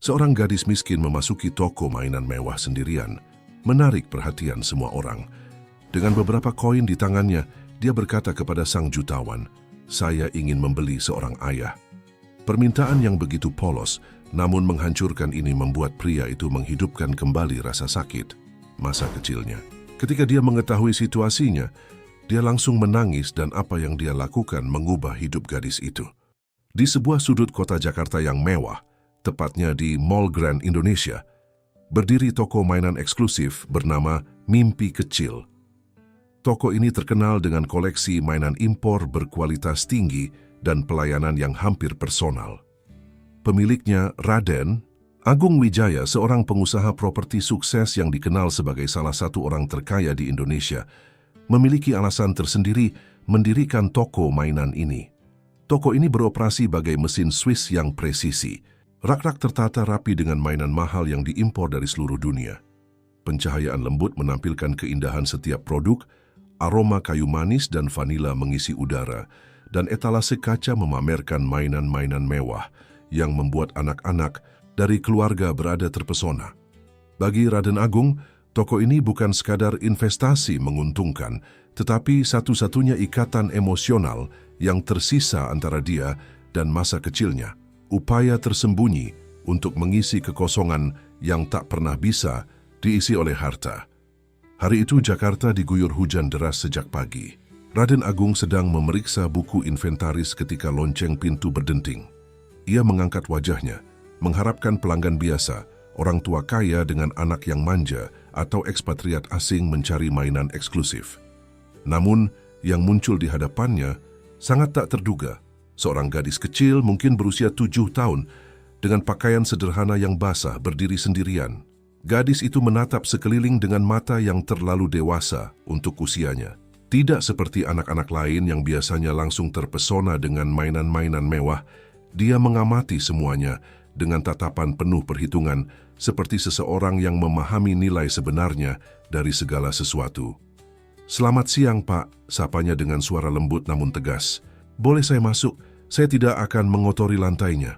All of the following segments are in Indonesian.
Seorang gadis miskin memasuki toko mainan mewah sendirian, menarik perhatian semua orang. Dengan beberapa koin di tangannya, dia berkata kepada sang jutawan, "Saya ingin membeli seorang ayah." Permintaan yang begitu polos, namun menghancurkan ini membuat pria itu menghidupkan kembali rasa sakit masa kecilnya. Ketika dia mengetahui situasinya, dia langsung menangis dan apa yang dia lakukan mengubah hidup gadis itu. Di sebuah sudut kota Jakarta yang mewah, tepatnya di Mall Grand Indonesia, berdiri toko mainan eksklusif bernama Mimpi Kecil. Toko ini terkenal dengan koleksi mainan impor berkualitas tinggi dan pelayanan yang hampir personal. Pemiliknya, Raden Agung Wijaya, seorang pengusaha properti sukses yang dikenal sebagai salah satu orang terkaya di Indonesia, memiliki alasan tersendiri mendirikan toko mainan ini. Toko ini beroperasi bagai mesin Swiss yang presisi. Rak-rak tertata rapi dengan mainan mahal yang diimpor dari seluruh dunia. Pencahayaan lembut menampilkan keindahan setiap produk, aroma kayu manis dan vanila mengisi udara, dan etalase kaca memamerkan mainan-mainan mewah yang membuat anak-anak dari keluarga berada terpesona. Bagi Raden Agung, toko ini bukan sekadar investasi menguntungkan, tetapi satu-satunya ikatan emosional yang tersisa antara dia dan masa kecilnya. Upaya tersembunyi untuk mengisi kekosongan yang tak pernah bisa diisi oleh harta. Hari itu Jakarta diguyur hujan deras sejak pagi. Raden Agung sedang memeriksa buku inventaris ketika lonceng pintu berdenting. Ia mengangkat wajahnya, mengharapkan pelanggan biasa, orang tua kaya dengan anak yang manja atau ekspatriat asing mencari mainan eksklusif. Namun, yang muncul di hadapannya sangat tak terduga. Seorang gadis kecil mungkin berusia 7 tahun dengan pakaian sederhana yang basah berdiri sendirian. Gadis itu menatap sekeliling dengan mata yang terlalu dewasa untuk usianya. Tidak seperti anak-anak lain yang biasanya langsung terpesona dengan mainan-mainan mewah, dia mengamati semuanya dengan tatapan penuh perhitungan seperti seseorang yang memahami nilai sebenarnya dari segala sesuatu. "Selamat siang, Pak," sapanya dengan suara lembut namun tegas. "Boleh saya masuk? Saya tidak akan mengotori lantainya."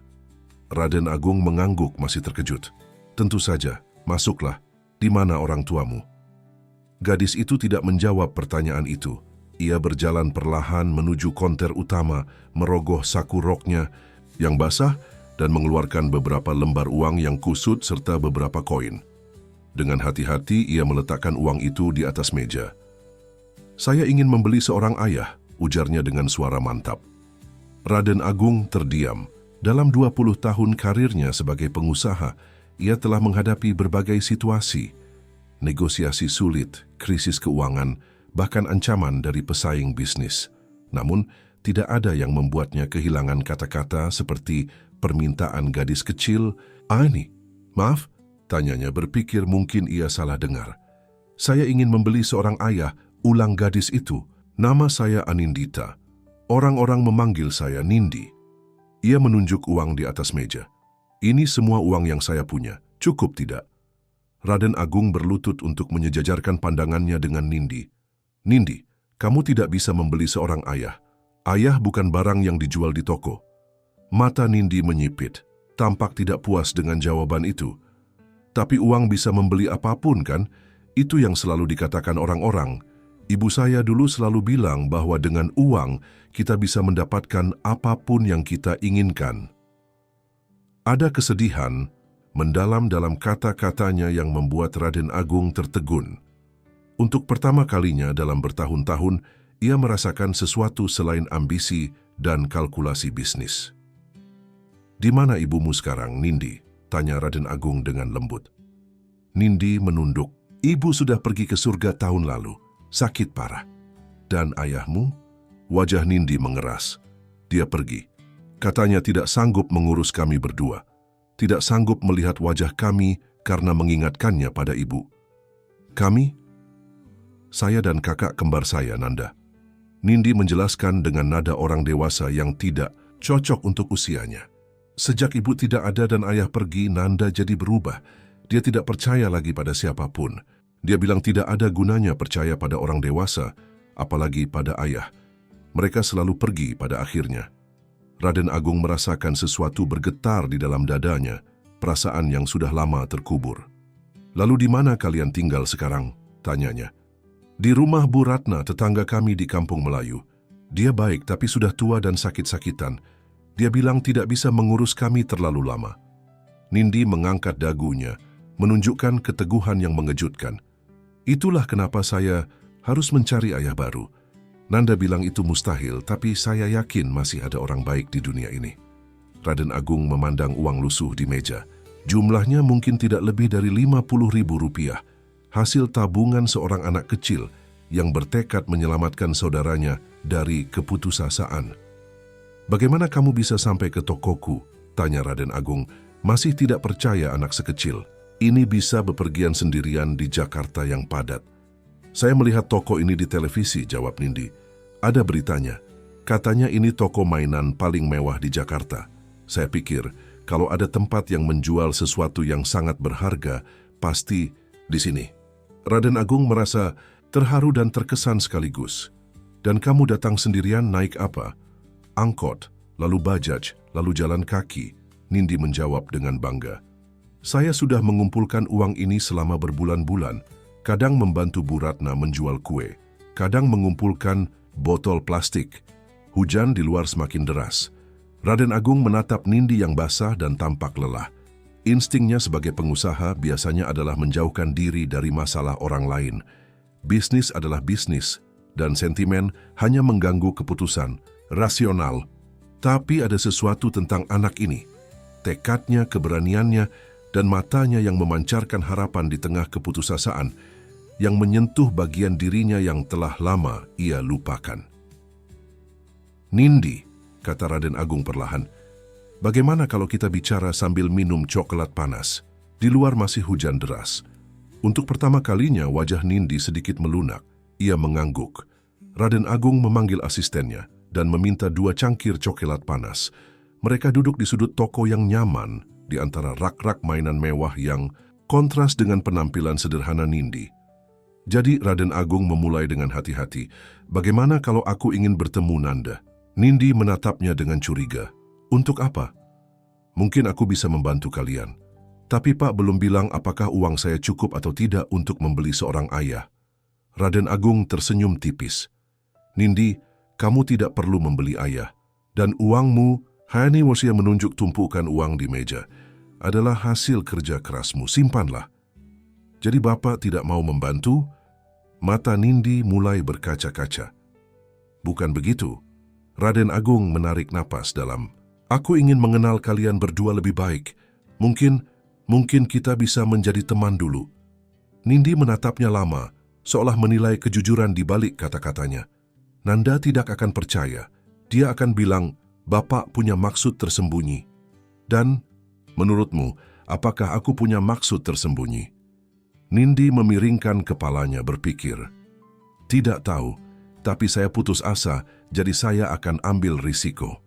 Raden Agung mengangguk masih terkejut. "Tentu saja, masuklah. Di mana orang tuamu?" Gadis itu tidak menjawab pertanyaan itu. Ia berjalan perlahan menuju konter utama, merogoh saku roknya yang basah dan mengeluarkan beberapa lembar uang yang kusut serta beberapa koin. Dengan hati-hati ia meletakkan uang itu di atas meja. "Saya ingin membeli seorang ayah," ujarnya dengan suara mantap. Raden Agung terdiam. Dalam 20 tahun karirnya sebagai pengusaha, ia telah menghadapi berbagai situasi. Negosiasi sulit, krisis keuangan, bahkan ancaman dari pesaing bisnis. Namun, tidak ada yang membuatnya kehilangan kata-kata seperti permintaan gadis kecil. "Ini, maaf," tanyanya berpikir mungkin ia salah dengar. "Saya ingin membeli seorang ayah," ulang gadis itu. "Nama saya Anindita. Orang-orang memanggil saya Nindi." Ia menunjuk uang di atas meja. "Ini semua uang yang saya punya. Cukup tidak?" Raden Agung berlutut untuk menyejajarkan pandangannya dengan Nindi. "Nindi, kamu tidak bisa membeli seorang ayah. Ayah bukan barang yang dijual di toko." Mata Nindi menyipit, tampak tidak puas dengan jawaban itu. "Tapi uang bisa membeli apapun kan? Itu yang selalu dikatakan orang-orang. Ibu saya dulu selalu bilang bahwa dengan uang kita bisa mendapatkan apapun yang kita inginkan." Ada kesedihan mendalam dalam kata-katanya yang membuat Raden Agung tertegun. Untuk pertama kalinya dalam bertahun-tahun, ia merasakan sesuatu selain ambisi dan kalkulasi bisnis. "Di mana ibumu sekarang, Nindi?" tanya Raden Agung dengan lembut. Nindi menunduk. "Ibu sudah pergi ke surga tahun lalu. Sakit parah." "Dan ayahmu?" Wajah Nindi mengeras. "Dia pergi. Katanya tidak sanggup mengurus kami berdua. Tidak sanggup melihat wajah kami karena mengingatkannya pada ibu." "Kami?" "Saya dan kakak kembar saya, Nanda." Nindi menjelaskan dengan nada orang dewasa yang tidak cocok untuk usianya. "Sejak ibu tidak ada dan ayah pergi, Nanda jadi berubah. Dia tidak percaya lagi pada siapapun. Dia bilang tidak ada gunanya percaya pada orang dewasa, apalagi pada ayah. Mereka selalu pergi pada akhirnya." Raden Agung merasakan sesuatu bergetar di dalam dadanya. perasaan yang sudah lama terkubur. "Lalu di mana kalian tinggal sekarang?" tanyanya. "Di rumah Bu Ratna, tetangga kami di Kampung Melayu. Dia baik tapi sudah tua dan sakit-sakitan. Dia bilang tidak bisa mengurus kami terlalu lama." Nindi mengangkat dagunya, menunjukkan keteguhan yang mengejutkan. "Itulah kenapa saya harus mencari ayah baru. Nanda bilang itu mustahil, tapi saya yakin masih ada orang baik di dunia ini." Raden Agung memandang uang lusuh di meja. Jumlahnya mungkin tidak lebih dari 50.000 rupiah, hasil tabungan seorang anak kecil yang bertekad menyelamatkan saudaranya dari keputusasaan. "Bagaimana kamu bisa sampai ke tokoku?" tanya Raden Agung, masih tidak percaya anak sekecil ini bisa bepergian sendirian di Jakarta yang padat. "Saya melihat toko ini di televisi," jawab Nindi. "Ada beritanya. Katanya ini toko mainan paling mewah di Jakarta. Saya pikir kalau ada tempat yang menjual sesuatu yang sangat berharga, pasti di sini." Raden Agung merasa terharu dan terkesan sekaligus. "Dan kamu datang sendirian naik apa?" "Angkot, lalu bajaj, lalu jalan kaki," Nindi menjawab dengan bangga. "Saya sudah mengumpulkan uang ini selama berbulan-bulan, kadang membantu Bu Ratna menjual kue, kadang mengumpulkan botol plastik. Hujan di luar semakin deras." Raden Agung menatap Nindi yang basah dan tampak lelah. Instingnya sebagai pengusaha biasanya adalah menjauhkan diri dari masalah orang lain. Bisnis adalah bisnis, dan sentimen hanya mengganggu keputusan rasional. Tapi ada sesuatu tentang anak ini, tekadnya, keberaniannya, dan matanya yang memancarkan harapan di tengah keputusasaan, yang menyentuh bagian dirinya yang telah lama ia lupakan. "Nindi," kata Raden Agung perlahan, "bagaimana kalau kita bicara sambil minum coklat panas? Di luar masih hujan deras." Untuk pertama kalinya wajah Nindi sedikit melunak. Ia mengangguk. Raden Agung memanggil asistennya dan meminta 2 cangkir coklat panas. Mereka duduk di sudut toko yang nyaman di antara rak-rak mainan mewah yang kontras dengan penampilan sederhana Nindi. Jadi Raden Agung memulai dengan hati-hati, "Bagaimana kalau aku ingin bertemu Nanda?" Nindi menatapnya dengan curiga. "Untuk apa?" "Mungkin aku bisa membantu kalian. Tapi Pak belum bilang apakah uang saya cukup atau tidak untuk membeli seorang ayah." Raden Agung tersenyum tipis. "Nindi, kamu tidak perlu membeli ayah. Dan uangmu," Hani Wosia menunjuk tumpukan uang di meja, "adalah hasil kerja kerasmu. Simpanlah." "Jadi Bapak tidak mau membantu?" Mata Nindi mulai berkaca-kaca. "Bukan begitu." Raden Agung menarik napas dalam. "Aku ingin mengenal kalian berdua lebih baik. Mungkin kita bisa menjadi teman dulu." Nindi menatapnya lama, seolah menilai kejujuran di balik kata-katanya. "Nanda tidak akan percaya. Dia akan bilang, Bapak punya maksud tersembunyi." "Dan, menurutmu, apakah aku punya maksud tersembunyi?" Nindi memiringkan kepalanya berpikir. "Tidak tahu, tapi saya putus asa, jadi saya akan ambil risiko."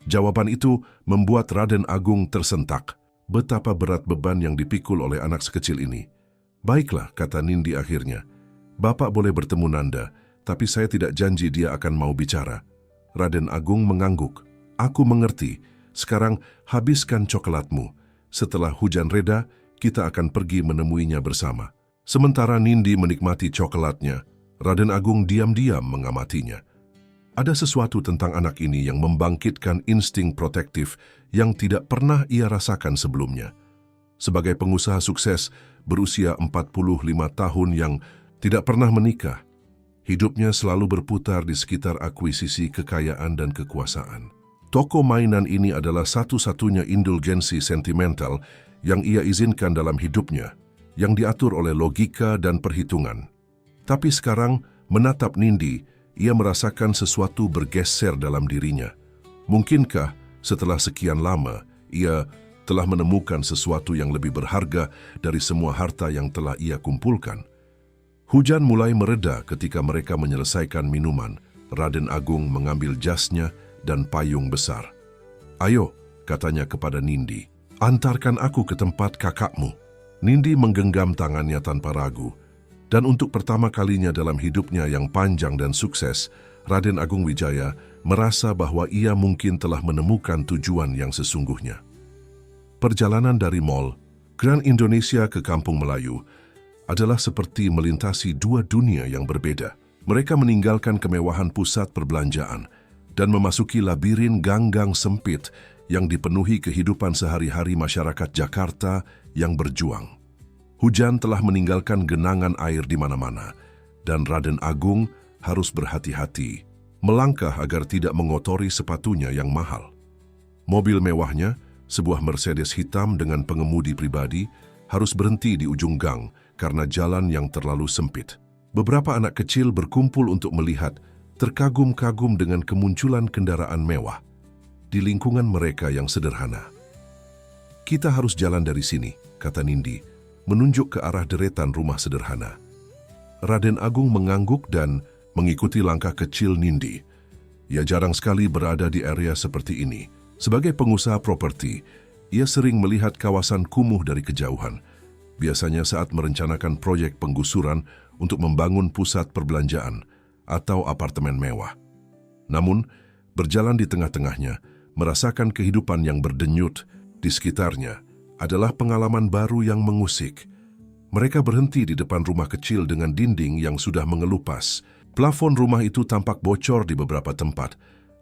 Jawaban itu membuat Raden Agung tersentak. Betapa berat beban yang dipikul oleh anak sekecil ini. "Baiklah," kata Nindi akhirnya. "Bapak boleh bertemu Nanda, tapi saya tidak janji dia akan mau bicara." Raden Agung mengangguk. "Aku mengerti. Sekarang habiskan coklatmu. Setelah hujan reda, kita akan pergi menemuinya bersama." Sementara Nindi menikmati coklatnya, Raden Agung diam-diam mengamatinya. Ada sesuatu tentang anak ini yang membangkitkan insting protektif yang tidak pernah ia rasakan sebelumnya. Sebagai pengusaha sukses berusia 45 tahun yang tidak pernah menikah, hidupnya selalu berputar di sekitar akuisisi kekayaan dan kekuasaan. Toko mainan ini adalah satu-satunya indulgensi sentimental yang ia izinkan dalam hidupnya, yang diatur oleh logika dan perhitungan. Tapi sekarang, menatap Nindi, ia merasakan sesuatu bergeser dalam dirinya. Mungkinkah setelah sekian lama, ia telah menemukan sesuatu yang lebih berharga dari semua harta yang telah ia kumpulkan? Hujan mulai mereda ketika mereka menyelesaikan minuman. Raden Agung mengambil jasnya dan payung besar. "Ayo," katanya kepada Nindi, "antarkan aku ke tempat kakakmu." Nindi menggenggam tangannya tanpa ragu. Dan untuk pertama kalinya dalam hidupnya yang panjang dan sukses, Raden Agung Wijaya merasa bahwa ia mungkin telah menemukan tujuan yang sesungguhnya. Perjalanan dari Mall Grand Indonesia ke Kampung Melayu adalah seperti melintasi dua dunia yang berbeda. Mereka meninggalkan kemewahan pusat perbelanjaan dan memasuki labirin gang-gang sempit yang dipenuhi kehidupan sehari-hari masyarakat Jakarta yang berjuang. Hujan telah meninggalkan genangan air di mana-mana, dan Raden Agung harus berhati-hati, melangkah agar tidak mengotori sepatunya yang mahal. Mobil mewahnya, sebuah Mercedes hitam dengan pengemudi pribadi, harus berhenti di ujung gang karena jalan yang terlalu sempit. Beberapa anak kecil berkumpul untuk melihat, terkagum-kagum dengan kemunculan kendaraan mewah di lingkungan mereka yang sederhana. "Kita harus jalan dari sini," kata Nindi, menunjuk ke arah deretan rumah sederhana. Raden Agung mengangguk dan mengikuti langkah kecil Nindi. Ia jarang sekali berada di area seperti ini. Sebagai pengusaha properti, ia sering melihat kawasan kumuh dari kejauhan, biasanya saat merencanakan proyek penggusuran untuk membangun pusat perbelanjaan atau apartemen mewah. Namun, berjalan di tengah-tengahnya, merasakan kehidupan yang berdenyut di sekitarnya adalah pengalaman baru yang mengusik. Mereka berhenti di depan rumah kecil dengan dinding yang sudah mengelupas. Plafon rumah itu tampak bocor di beberapa tempat,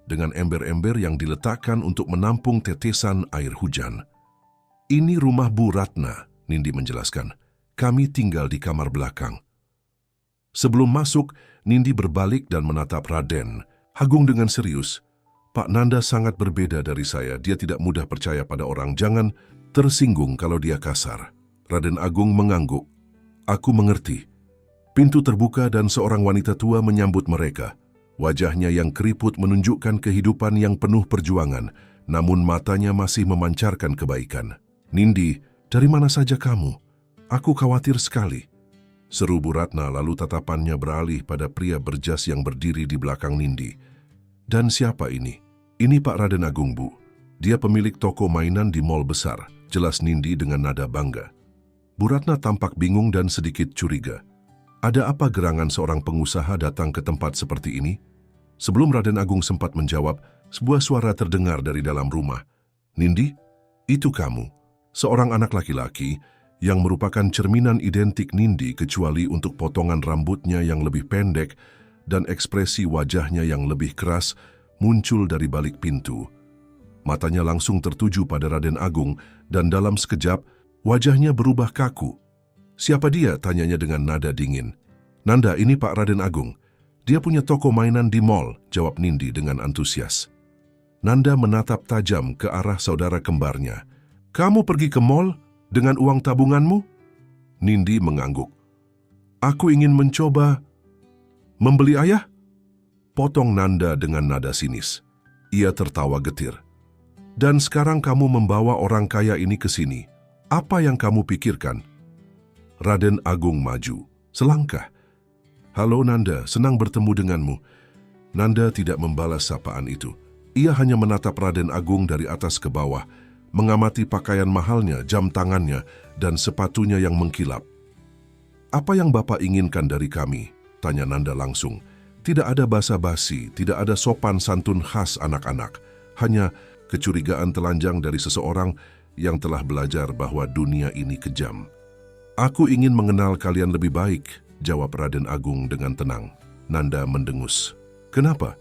dengan ember-ember yang diletakkan untuk menampung tetesan air hujan. "Ini rumah Bu Ratna," Nindi menjelaskan. "Kami tinggal di kamar belakang." Sebelum masuk, Nindi berbalik dan menatap Raden Agung dengan serius. "Pak Nanda sangat berbeda dari saya. Dia tidak mudah percaya pada orang. Jangan tersinggung kalau dia kasar." Raden Agung mengangguk. "Aku mengerti." Pintu terbuka dan seorang wanita tua menyambut mereka. Wajahnya yang keriput menunjukkan kehidupan yang penuh perjuangan, namun matanya masih memancarkan kebaikan. "Nindi, dari mana saja kamu? Aku khawatir sekali," seru Bu Ratna, lalu tatapannya beralih pada pria berjas yang berdiri di belakang Nindi. "Dan siapa ini?" "Ini Pak Raden Agung, Bu. Dia pemilik toko mainan di mall besar," jelas Nindi dengan nada bangga. Bu Ratna tampak bingung dan sedikit curiga. Ada apa gerangan seorang pengusaha datang ke tempat seperti ini? Sebelum Raden Agung sempat menjawab, sebuah suara terdengar dari dalam rumah. "Nindi, itu kamu." Seorang anak laki-laki yang merupakan cerminan identik Nindi kecuali untuk potongan rambutnya yang lebih pendek dan ekspresi wajahnya yang lebih keras muncul dari balik pintu. Matanya langsung tertuju pada Raden Agung dan dalam sekejap wajahnya berubah kaku. "Siapa dia?" tanyanya dengan nada dingin. "Nanda, ini Pak Raden Agung. Dia punya toko mainan di mall," jawab Nindi dengan antusias. Nanda menatap tajam ke arah saudara kembarnya. "Kamu pergi ke mall dengan uang tabunganmu?" Nindi mengangguk. "Aku ingin mencoba membeli ayah?" potong Nanda dengan nada sinis. Ia tertawa getir. "Dan sekarang kamu membawa orang kaya ini ke sini. Apa yang kamu pikirkan?" Raden Agung maju selangkah. "Halo Nanda, senang bertemu denganmu." Nanda tidak membalas sapaan itu. Ia hanya menatap Raden Agung dari atas ke bawah, mengamati pakaian mahalnya, jam tangannya, dan sepatunya yang mengkilap. "Apa yang Bapak inginkan dari kami?" tanya Nanda langsung. Tidak ada basa-basi, tidak ada sopan santun khas anak-anak, hanya kecurigaan telanjang dari seseorang yang telah belajar bahwa dunia ini kejam. "Aku ingin mengenal kalian lebih baik," jawab Raden Agung dengan tenang. Nanda mendengus. "Kenapa?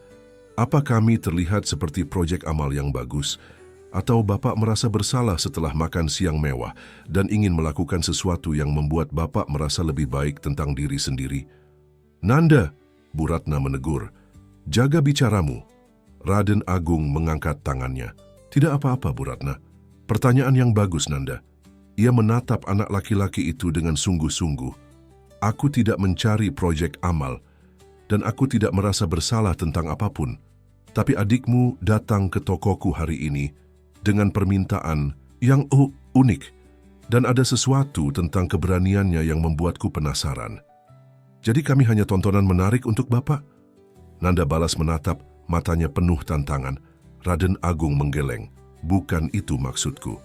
Apa kami terlihat seperti proyek amal yang bagus? Atau Bapak merasa bersalah setelah makan siang mewah dan ingin melakukan sesuatu yang membuat Bapak merasa lebih baik tentang diri sendiri?" "Nanda," Bu Ratna menegur, "jaga bicaramu." Raden Agung mengangkat tangannya. "Tidak apa-apa, Bu Ratna. Pertanyaan yang bagus, Nanda." Ia menatap anak laki-laki itu dengan sungguh-sungguh. "Aku tidak mencari proyek amal, dan aku tidak merasa bersalah tentang apapun. Tapi adikmu datang ke tokoku hari ini dengan permintaan yang unik, dan ada sesuatu tentang keberaniannya yang membuatku penasaran. Jadi kami hanya tontonan menarik untuk Bapak?" Nanda balas menatap, matanya penuh tantangan. Raden Agung menggeleng. "Bukan itu maksudku."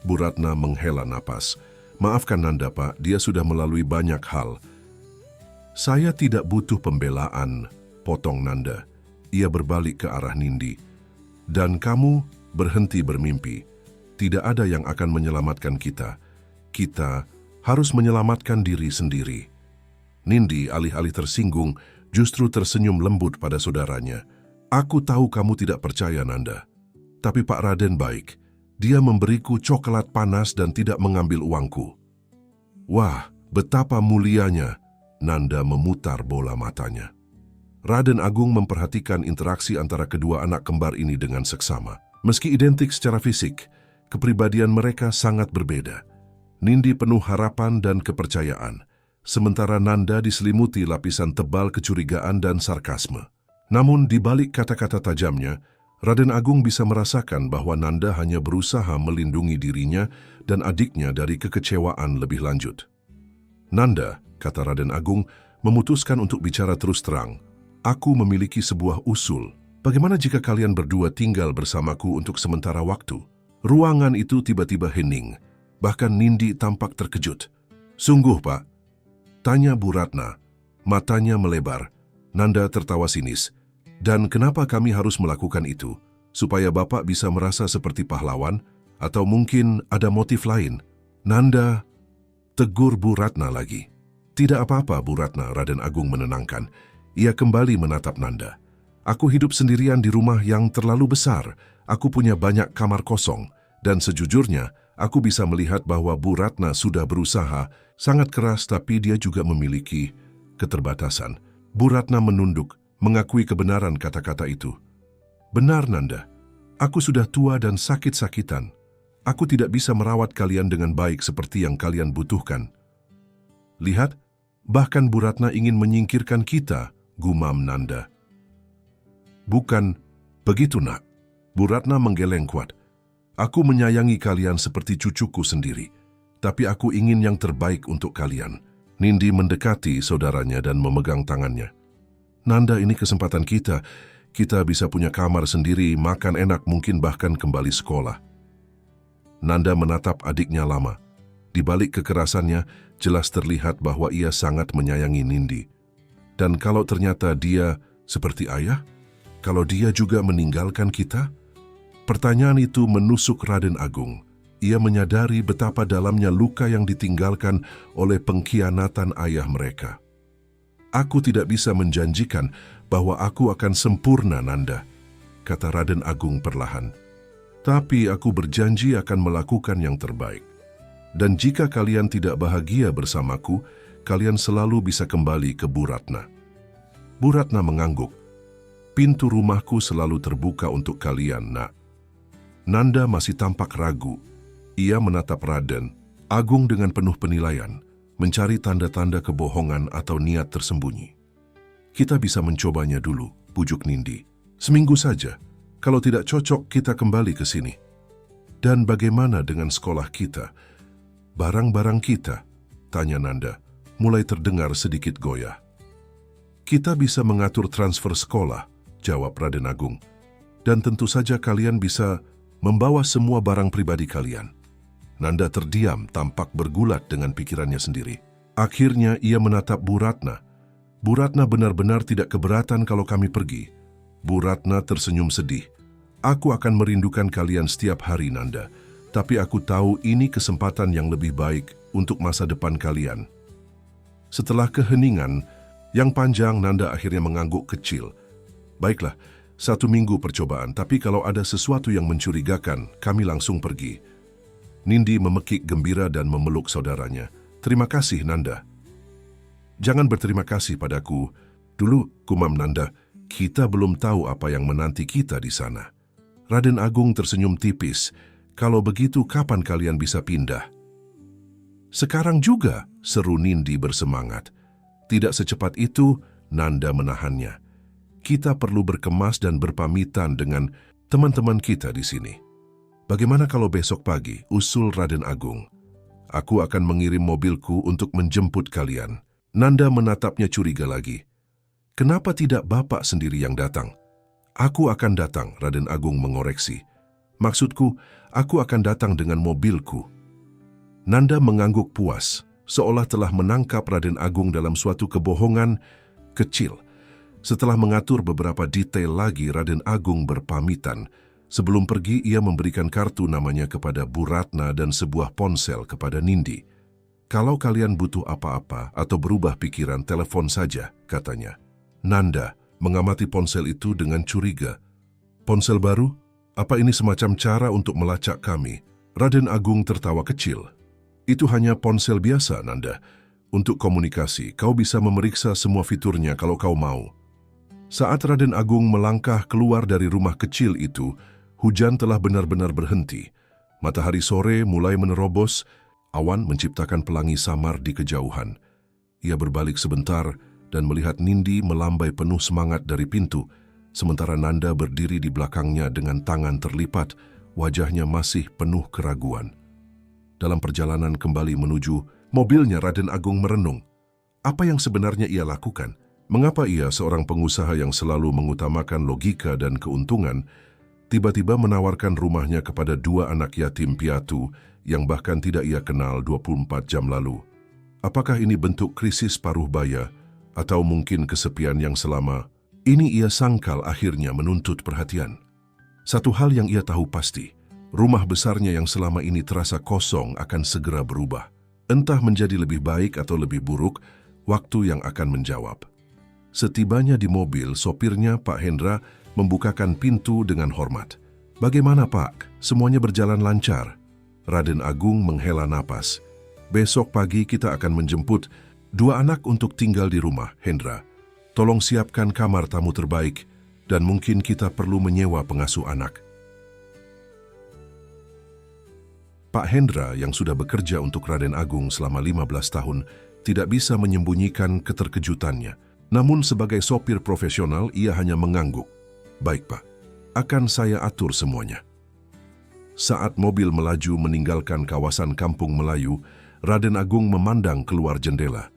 Bu Ratna menghela napas. "Maafkan Nanda, Pak, dia sudah melalui banyak hal." "Saya tidak butuh pembelaan," potong Nanda. Ia berbalik ke arah Nindi. "Dan kamu berhenti bermimpi. Tidak ada yang akan menyelamatkan kita. Kita harus menyelamatkan diri sendiri. Nindi alih-alih tersinggung, justru tersenyum lembut pada saudaranya. Aku tahu kamu tidak percaya, Nanda. Tapi Pak Raden baik. Dia memberiku coklat panas dan tidak mengambil uangku. Wah, betapa mulianya. Nanda memutar bola matanya. Raden Agung memperhatikan interaksi antara kedua anak kembar ini dengan seksama. Meski identik secara fisik, kepribadian mereka sangat berbeda. Nindi penuh harapan dan kepercayaan, sementara Nanda diselimuti lapisan tebal kecurigaan dan sarkasme. Namun di balik kata-kata tajamnya, Raden Agung bisa merasakan bahwa Nanda hanya berusaha melindungi dirinya dan adiknya dari kekecewaan lebih lanjut. Nanda, kata Raden Agung, memutuskan untuk bicara terus terang. Aku memiliki sebuah usul. Bagaimana jika kalian berdua tinggal bersamaku untuk sementara waktu? Ruangan itu tiba-tiba hening. Bahkan Nindi tampak terkejut. Sungguh, Pak? Tanya Bu Ratna. Matanya melebar. Nanda tertawa sinis. Dan kenapa kami harus melakukan itu? Supaya Bapak bisa merasa seperti pahlawan? Atau mungkin ada motif lain? Nanda, tegur Bu Ratna lagi. Tidak apa-apa, Bu Ratna, Raden Agung menenangkan. Ia kembali menatap Nanda. Aku hidup sendirian di rumah yang terlalu besar. Aku punya banyak kamar kosong. Dan sejujurnya, aku bisa melihat bahwa Bu Ratna sudah berusaha sangat keras, tapi dia juga memiliki keterbatasan. Bu Ratna menunduk, mengakui kebenaran kata-kata itu. Benar, Nanda. Aku sudah tua dan sakit-sakitan. Aku tidak bisa merawat kalian dengan baik seperti yang kalian butuhkan. Lihat, bahkan Bu Ratna ingin menyingkirkan kita, gumam Nanda. Bukan begitu, Nak. Bu Ratna menggeleng kuat. Aku menyayangi kalian seperti cucuku sendiri, tapi aku ingin yang terbaik untuk kalian. Nindi mendekati saudaranya dan memegang tangannya. Nanda, ini kesempatan kita. Kita bisa punya kamar sendiri, makan enak, mungkin bahkan kembali sekolah. Nanda menatap adiknya lama. Di balik kekerasannya, jelas terlihat bahwa ia sangat menyayangi Nindi. Dan kalau ternyata dia seperti ayah, kalau dia juga meninggalkan kita? Pertanyaan itu menusuk Raden Agung. Ia menyadari betapa dalamnya luka yang ditinggalkan oleh pengkhianatan ayah mereka. Aku tidak bisa menjanjikan bahwa aku akan sempurna, Nanda, kata Raden Agung perlahan. Tapi aku berjanji akan melakukan yang terbaik. Dan jika kalian tidak bahagia bersamaku, kalian selalu bisa kembali ke Bu Ratna. Bu Ratna mengangguk. Pintu rumahku selalu terbuka untuk kalian, Nak. Nanda masih tampak ragu. Ia menatap Raden Agung dengan penuh penilaian, mencari tanda-tanda kebohongan atau niat tersembunyi. Kita bisa mencobanya dulu, pujuk Nindi. Seminggu saja. Kalau tidak cocok, kita kembali ke sini. Dan bagaimana dengan sekolah kita? Barang-barang kita? Tanya Nanda, mulai terdengar sedikit goyah. Kita bisa mengatur transfer sekolah, jawab Raden Agung. Dan tentu saja kalian bisa membawa semua barang pribadi kalian. Nanda terdiam, tampak bergulat dengan pikirannya sendiri. Akhirnya ia menatap Bu Ratna. Bu Ratna benar-benar tidak keberatan kalau kami pergi. Bu Ratna tersenyum sedih. Aku akan merindukan kalian setiap hari, Nanda. Tapi aku tahu ini kesempatan yang lebih baik untuk masa depan kalian. Setelah keheningan yang panjang, Nanda akhirnya mengangguk kecil. Baiklah, 1 minggu percobaan, tapi kalau ada sesuatu yang mencurigakan, kami langsung pergi. Nindi memekik gembira dan memeluk saudaranya. Terima kasih, Nanda. Jangan berterima kasih padaku. Dulu, gumam Nanda, kita belum tahu apa yang menanti kita di sana. Raden Agung tersenyum tipis. Kalau begitu, kapan kalian bisa pindah? Sekarang juga, seru Nindi bersemangat. Tidak secepat itu, Nanda menahannya. Kita perlu berkemas dan berpamitan dengan teman-teman kita di sini. Bagaimana kalau besok pagi, usul Raden Agung. Aku akan mengirim mobilku untuk menjemput kalian. Nanda menatapnya curiga lagi. Kenapa tidak Bapak sendiri yang datang? Aku akan datang, Raden Agung mengoreksi. Maksudku, aku akan datang dengan mobilku. Nanda mengangguk puas, seolah telah menangkap Raden Agung dalam suatu kebohongan kecil. Setelah mengatur beberapa detail lagi, Raden Agung berpamitan. Sebelum pergi, ia memberikan kartu namanya kepada Bu Ratna dan sebuah ponsel kepada Nindi. "Kalau kalian butuh apa-apa atau berubah pikiran, telepon saja," katanya. Nanda mengamati ponsel itu dengan curiga. "Ponsel baru? Apa ini semacam cara untuk melacak kami?" Raden Agung tertawa kecil. "Itu hanya ponsel biasa, Nanda. Untuk komunikasi, kau bisa memeriksa semua fiturnya kalau kau mau." Saat Raden Agung melangkah keluar dari rumah kecil itu, hujan telah benar-benar berhenti. Matahari sore mulai menerobos, awan menciptakan pelangi samar di kejauhan. Ia berbalik sebentar dan melihat Nindi melambai penuh semangat dari pintu, sementara Nanda berdiri di belakangnya dengan tangan terlipat, wajahnya masih penuh keraguan. Dalam perjalanan kembali menuju mobilnya, Raden Agung merenung. Apa yang sebenarnya ia lakukan? Mengapa ia, seorang pengusaha yang selalu mengutamakan logika dan keuntungan, tiba-tiba menawarkan rumahnya kepada dua anak yatim piatu yang bahkan tidak ia kenal 24 jam lalu? Apakah ini bentuk krisis paruh baya, atau mungkin kesepian yang selama ini ia sangkal akhirnya menuntut perhatian? Satu hal yang ia tahu pasti, rumah besarnya yang selama ini terasa kosong akan segera berubah. Entah menjadi lebih baik atau lebih buruk, waktu yang akan menjawab. Setibanya di mobil, sopirnya Pak Hendra membukakan pintu dengan hormat. "Bagaimana, Pak? Semuanya berjalan lancar?" Raden Agung menghela napas. "Besok pagi kita akan menjemput dua anak untuk tinggal di rumah, Hendra. Tolong siapkan kamar tamu terbaik, dan mungkin kita perlu menyewa pengasuh anak." Pak Hendra yang sudah bekerja untuk Raden Agung selama 15 tahun tidak bisa menyembunyikan keterkejutannya. Namun sebagai sopir profesional, ia hanya mengangguk. "Baik, Pak. Akan saya atur semuanya." Saat mobil melaju meninggalkan kawasan Kampung Melayu, Raden Agung memandang keluar jendela.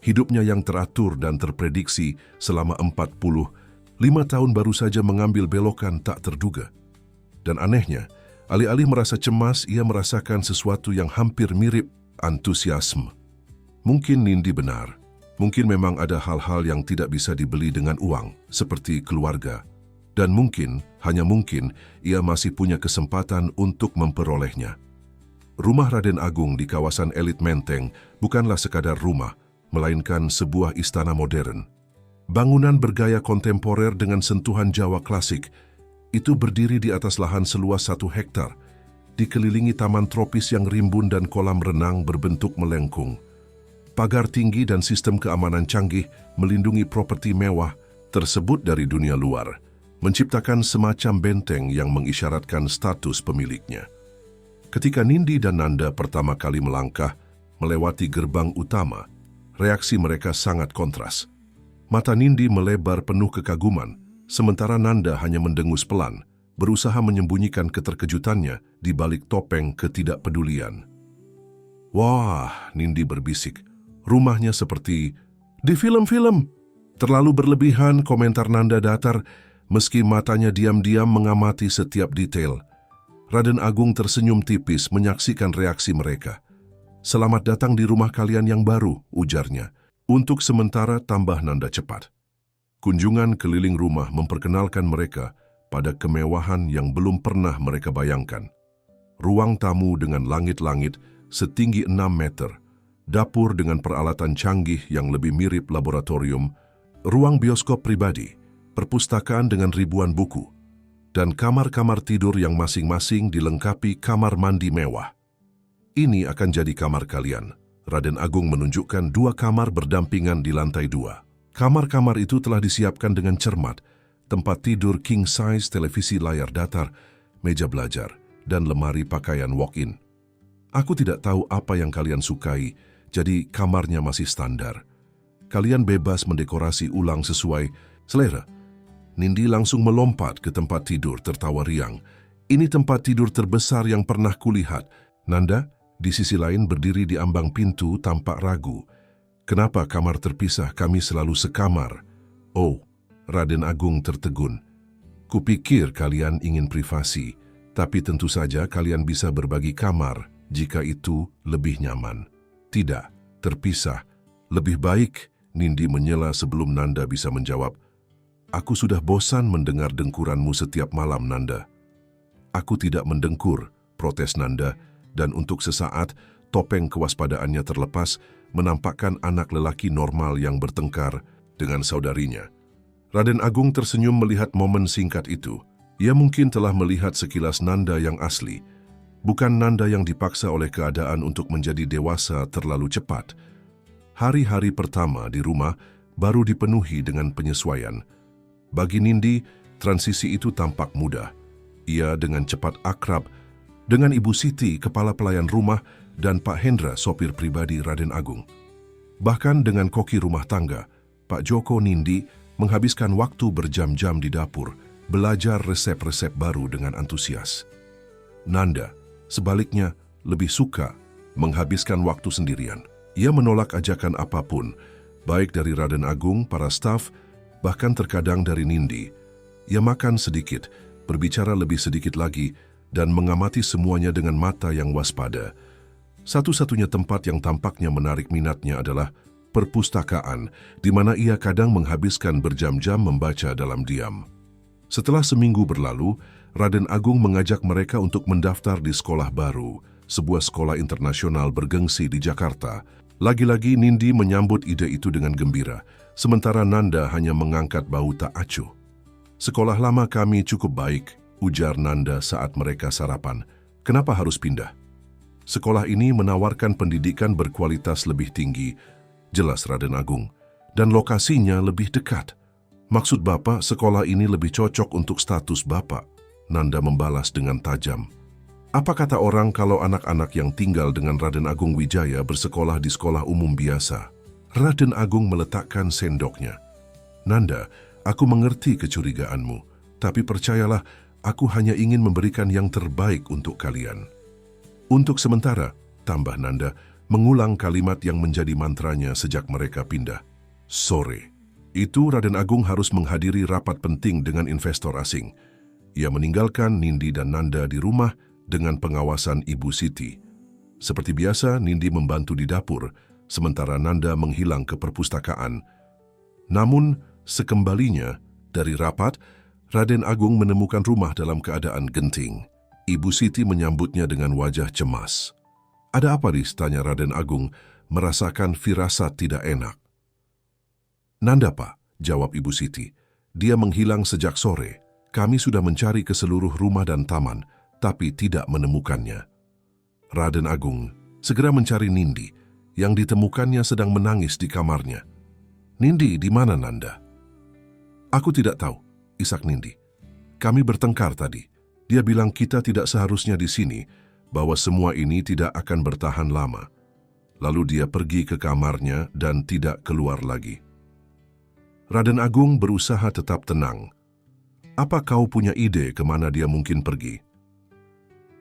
Hidupnya yang teratur dan terprediksi selama 45 tahun baru saja mengambil belokan tak terduga. Dan anehnya, alih-alih merasa cemas, ia merasakan sesuatu yang hampir mirip antusiasme. Mungkin Nindi benar. Mungkin memang ada hal-hal yang tidak bisa dibeli dengan uang, seperti keluarga. Dan mungkin, hanya mungkin, ia masih punya kesempatan untuk memperolehnya. Rumah Raden Agung di kawasan elit Menteng bukanlah sekadar rumah, melainkan sebuah istana modern. Bangunan bergaya kontemporer dengan sentuhan Jawa klasik, itu berdiri di atas lahan seluas 1 hektar, dikelilingi taman tropis yang rimbun dan kolam renang berbentuk melengkung. Pagar tinggi dan sistem keamanan canggih melindungi properti mewah tersebut dari dunia luar, menciptakan semacam benteng yang mengisyaratkan status pemiliknya. Ketika Nindi dan Nanda pertama kali melangkah melewati gerbang utama, reaksi mereka sangat kontras. Mata Nindi melebar penuh kekaguman, sementara Nanda hanya mendengus pelan, berusaha menyembunyikan keterkejutannya di balik topeng ketidakpedulian. "Wah," Nindi berbisik, "rumahnya seperti di film-film." "Terlalu berlebihan," komentar Nanda datar, meski matanya diam-diam mengamati setiap detail. Raden Agung tersenyum tipis menyaksikan reaksi mereka. "Selamat datang di rumah kalian yang baru," ujarnya. "Untuk sementara," tambah Nanda cepat. Kunjungan keliling rumah memperkenalkan mereka pada kemewahan yang belum pernah mereka bayangkan. Ruang tamu dengan langit-langit setinggi 6 meter, dapur dengan peralatan canggih yang lebih mirip laboratorium, ruang bioskop pribadi, perpustakaan dengan ribuan buku, dan kamar-kamar tidur yang masing-masing dilengkapi kamar mandi mewah. "Ini akan jadi kamar kalian." Raden Agung menunjukkan 2 kamar berdampingan di lantai 2. Kamar-kamar itu telah disiapkan dengan cermat, tempat tidur king size, televisi layar datar, meja belajar, dan lemari pakaian walk-in. "Aku tidak tahu apa yang kalian sukai, jadi kamarnya masih standar. Kalian bebas mendekorasi ulang sesuai selera." Nindi langsung melompat ke tempat tidur tertawa riang. "Ini tempat tidur terbesar yang pernah kulihat." Nanda di sisi lain berdiri di ambang pintu tampak ragu. "Kenapa kamar terpisah? Kami selalu sekamar." "Oh," Raden Agung tertegun. "Kupikir kalian ingin privasi, tapi tentu saja kalian bisa berbagi kamar jika itu lebih nyaman." "Tidak, terpisah. Lebih baik," Nindi menyela sebelum Nanda bisa menjawab. "Aku sudah bosan mendengar dengkuranmu setiap malam, Nanda." Aku tidak mendengkur, protes Nanda, dan untuk sesaat topeng kewaspadaannya terlepas, menampakkan anak lelaki normal yang bertengkar dengan saudarinya. Raden Agung tersenyum melihat momen singkat itu. Ia mungkin telah melihat sekilas Nanda yang asli, bukan Nanda yang dipaksa oleh keadaan untuk menjadi dewasa terlalu cepat. Hari-hari pertama di rumah baru dipenuhi dengan penyesuaian. Bagi Nindi, transisi itu tampak mudah. Ia dengan cepat akrab dengan Ibu Siti, kepala pelayan rumah, dan Pak Hendra, sopir pribadi Raden Agung. Bahkan dengan koki rumah tangga, Pak Joko Nindi menghabiskan waktu berjam-jam di dapur, belajar resep-resep baru dengan antusias. Nanda, sebaliknya, lebih suka menghabiskan waktu sendirian. Ia menolak ajakan apapun, baik dari Raden Agung, para staf, bahkan terkadang dari Nindi. Ia makan sedikit, berbicara lebih sedikit lagi, dan mengamati semuanya dengan mata yang waspada. Satu-satunya tempat yang tampaknya menarik minatnya adalah perpustakaan, di mana ia kadang menghabiskan berjam-jam membaca dalam diam. Setelah seminggu berlalu, Raden Agung mengajak mereka untuk mendaftar di sekolah baru, sebuah sekolah internasional bergengsi di Jakarta. Lagi-lagi Nindi menyambut ide itu dengan gembira, sementara Nanda hanya mengangkat bau tak acuh. "Sekolah lama kami cukup baik," ujar Nanda saat mereka sarapan. "Kenapa harus pindah?" "Sekolah ini menawarkan pendidikan berkualitas lebih tinggi," jelas Raden Agung, "dan lokasinya lebih dekat." "Maksud Bapak, sekolah ini lebih cocok untuk status Bapak," Nanda membalas dengan tajam. "Apa kata orang kalau anak-anak yang tinggal dengan Raden Agung Wijaya bersekolah di sekolah umum biasa?" Raden Agung meletakkan sendoknya. "Nanda, aku mengerti kecurigaanmu, tapi percayalah, aku hanya ingin memberikan yang terbaik untuk kalian." "Untuk sementara," tambah Nanda, mengulang kalimat yang menjadi mantranya sejak mereka pindah. Sore itu Raden Agung harus menghadiri rapat penting dengan investor asing. Ia meninggalkan Nindi dan Nanda di rumah dengan pengawasan Ibu Siti. Seperti biasa, Nindi membantu di dapur, sementara Nanda menghilang ke perpustakaan. Namun, sekembalinya dari rapat, Raden Agung menemukan rumah dalam keadaan genting. Ibu Siti menyambutnya dengan wajah cemas. "Ada apa, Riz?" tanya Raden Agung, merasakan firasat tidak enak. "Nanda, Pak," jawab Ibu Siti. "Dia menghilang sejak sore. Kami sudah mencari ke seluruh rumah dan taman, tapi tidak menemukannya." Raden Agung segera mencari Nindi, yang ditemukannya sedang menangis di kamarnya. "Nindi, di mana Nanda?" "Aku tidak tahu," isak Nindi. "Kami bertengkar tadi. Dia bilang kita tidak seharusnya di sini, bahwa semua ini tidak akan bertahan lama. Lalu dia pergi ke kamarnya dan tidak keluar lagi." Raden Agung berusaha tetap tenang. "Apa kau punya ide kemana dia mungkin pergi?"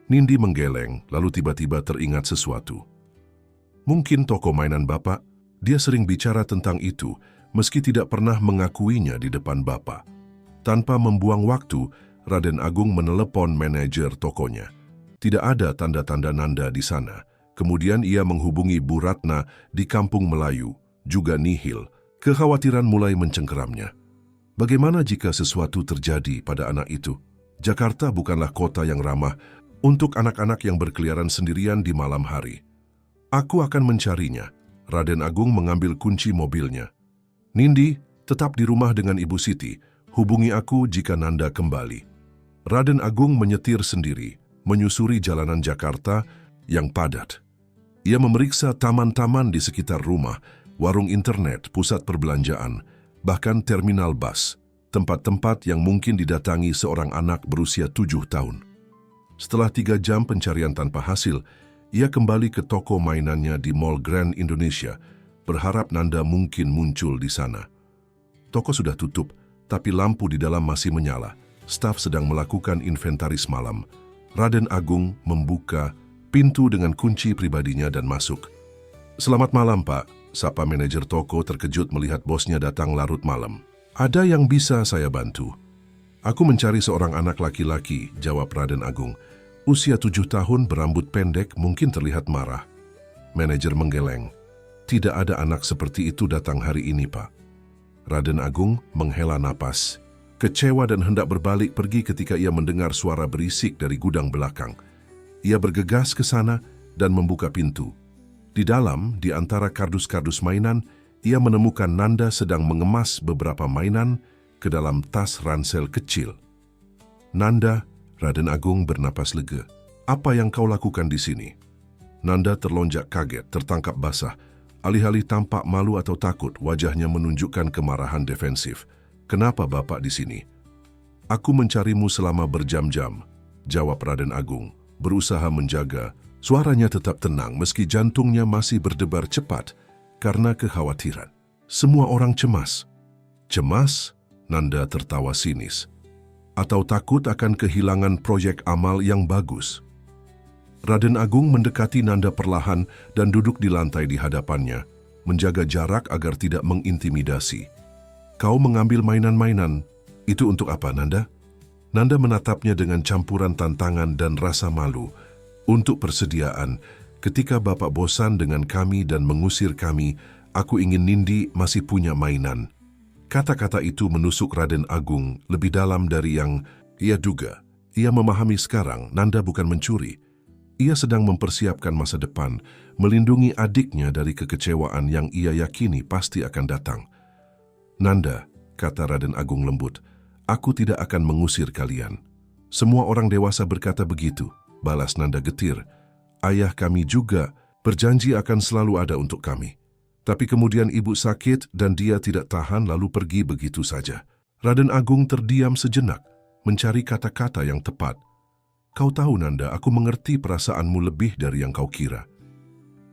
Nindi menggeleng, lalu tiba-tiba teringat sesuatu. "Mungkin toko mainan Bapak, dia sering bicara tentang itu, meski tidak pernah mengakuinya di depan Bapak." Tanpa membuang waktu, Raden Agung menelepon manajer tokonya. Tidak ada tanda-tanda Nanda di sana. Kemudian ia menghubungi Bu Ratna di Kampung Melayu, juga nihil. Kekhawatiran mulai mencengkeramnya. Bagaimana jika sesuatu terjadi pada anak itu? Jakarta bukanlah kota yang ramah untuk anak-anak yang berkeliaran sendirian di malam hari. "Aku akan mencarinya." Raden Agung mengambil kunci mobilnya. "Nindi, tetap di rumah dengan Ibu Siti. Hubungi aku jika Nanda kembali." Raden Agung menyetir sendiri, menyusuri jalanan Jakarta yang padat. Ia memeriksa taman-taman di sekitar rumah, warung internet, pusat perbelanjaan, bahkan terminal bus, tempat-tempat yang mungkin didatangi seorang anak berusia 7 tahun. Setelah 3 jam pencarian tanpa hasil, ia kembali ke toko mainannya di Mall Grand Indonesia, berharap Nanda mungkin muncul di sana. Toko sudah tutup, tapi lampu di dalam masih menyala. Staf sedang melakukan inventaris malam. Raden Agung membuka pintu dengan kunci pribadinya dan masuk. "Selamat malam, Pak," sapa manajer toko terkejut melihat bosnya datang larut malam. "Ada yang bisa saya bantu?" "Aku mencari seorang anak laki-laki," jawab Raden Agung. "Usia 7 tahun, berambut pendek, mungkin terlihat marah." Manajer menggeleng. "Tidak ada anak seperti itu datang hari ini, Pak." Raden Agung menghela napas. kecewa dan hendak berbalik pergi ketika ia mendengar suara berisik dari gudang belakang. Ia bergegas ke sana dan membuka pintu. Di dalam, di antara kardus-kardus mainan, ia menemukan Nanda sedang mengemas beberapa mainan ke dalam tas ransel kecil. "Nanda," Raden Agung bernapas lega. "Apa yang kau lakukan di sini?" Nanda terlonjak kaget, tertangkap basah. Alih-alih tampak malu atau takut, wajahnya menunjukkan kemarahan defensif. "Kenapa Bapak di sini?" "Aku mencarimu selama berjam-jam," jawab Raden Agung, berusaha menjaga. Suaranya tetap tenang meski jantungnya masih berdebar cepat karena kekhawatiran. Semua orang cemas. "Cemas?" Nanda tertawa sinis. "Atau takut akan kehilangan proyek amal yang bagus?" Raden Agung mendekati Nanda perlahan dan duduk di lantai di hadapannya, menjaga jarak agar tidak mengintimidasi. "Kau mengambil mainan-mainan, itu untuk apa, Nanda?" Nanda menatapnya dengan campuran tantangan dan rasa malu. "Untuk persediaan, ketika Bapak bosan dengan kami dan mengusir kami, aku ingin Nindi masih punya mainan." Kata-kata itu menusuk Raden Agung lebih dalam dari yang ia duga. Ia memahami sekarang Nanda bukan mencuri. Ia sedang mempersiapkan masa depan, melindungi adiknya dari kekecewaan yang ia yakini pasti akan datang. "Nanda," kata Raden Agung lembut, "aku tidak akan mengusir kalian." "Semua orang dewasa berkata begitu," balas Nanda getir. "Ayah kami juga berjanji akan selalu ada untuk kami. Tapi kemudian ibu sakit dan dia tidak tahan lalu pergi begitu saja." Raden Agung terdiam sejenak, mencari kata-kata yang tepat. "Kau tahu Nanda, aku mengerti perasaanmu lebih dari yang kau kira."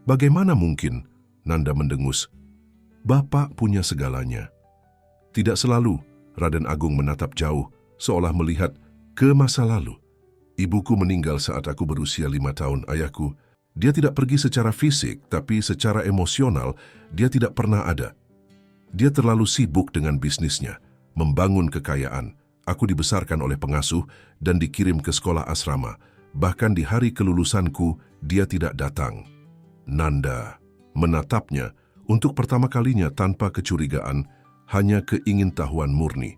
"Bagaimana mungkin?" Nanda mendengus. "Bapak punya segalanya." "Tidak selalu," Raden Agung menatap jauh, seolah melihat ke masa lalu. "Ibuku meninggal saat aku berusia 5 tahun, ayahku. Dia tidak pergi secara fisik, tapi secara emosional dia tidak pernah ada. Dia terlalu sibuk dengan bisnisnya, membangun kekayaan. Aku dibesarkan oleh pengasuh dan dikirim ke sekolah asrama. Bahkan di hari kelulusanku, dia tidak datang." Nanda menatapnya untuk pertama kalinya tanpa kecurigaan, hanya keingintahuan murni.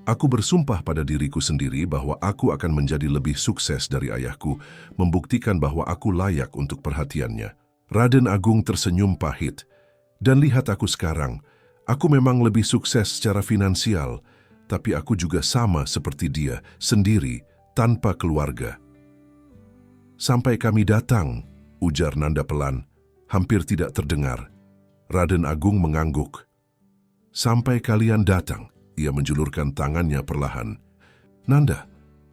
"Aku bersumpah pada diriku sendiri bahwa aku akan menjadi lebih sukses dari ayahku, membuktikan bahwa aku layak untuk perhatiannya." Raden Agung tersenyum pahit. "Dan lihat aku sekarang, aku memang lebih sukses secara finansial, tapi aku juga sama seperti dia, sendiri, tanpa keluarga." "Sampai kami datang," ujar Nanda pelan, hampir tidak terdengar. Raden Agung mengangguk. "Sampai kalian datang," ia menjulurkan tangannya perlahan. "Nanda,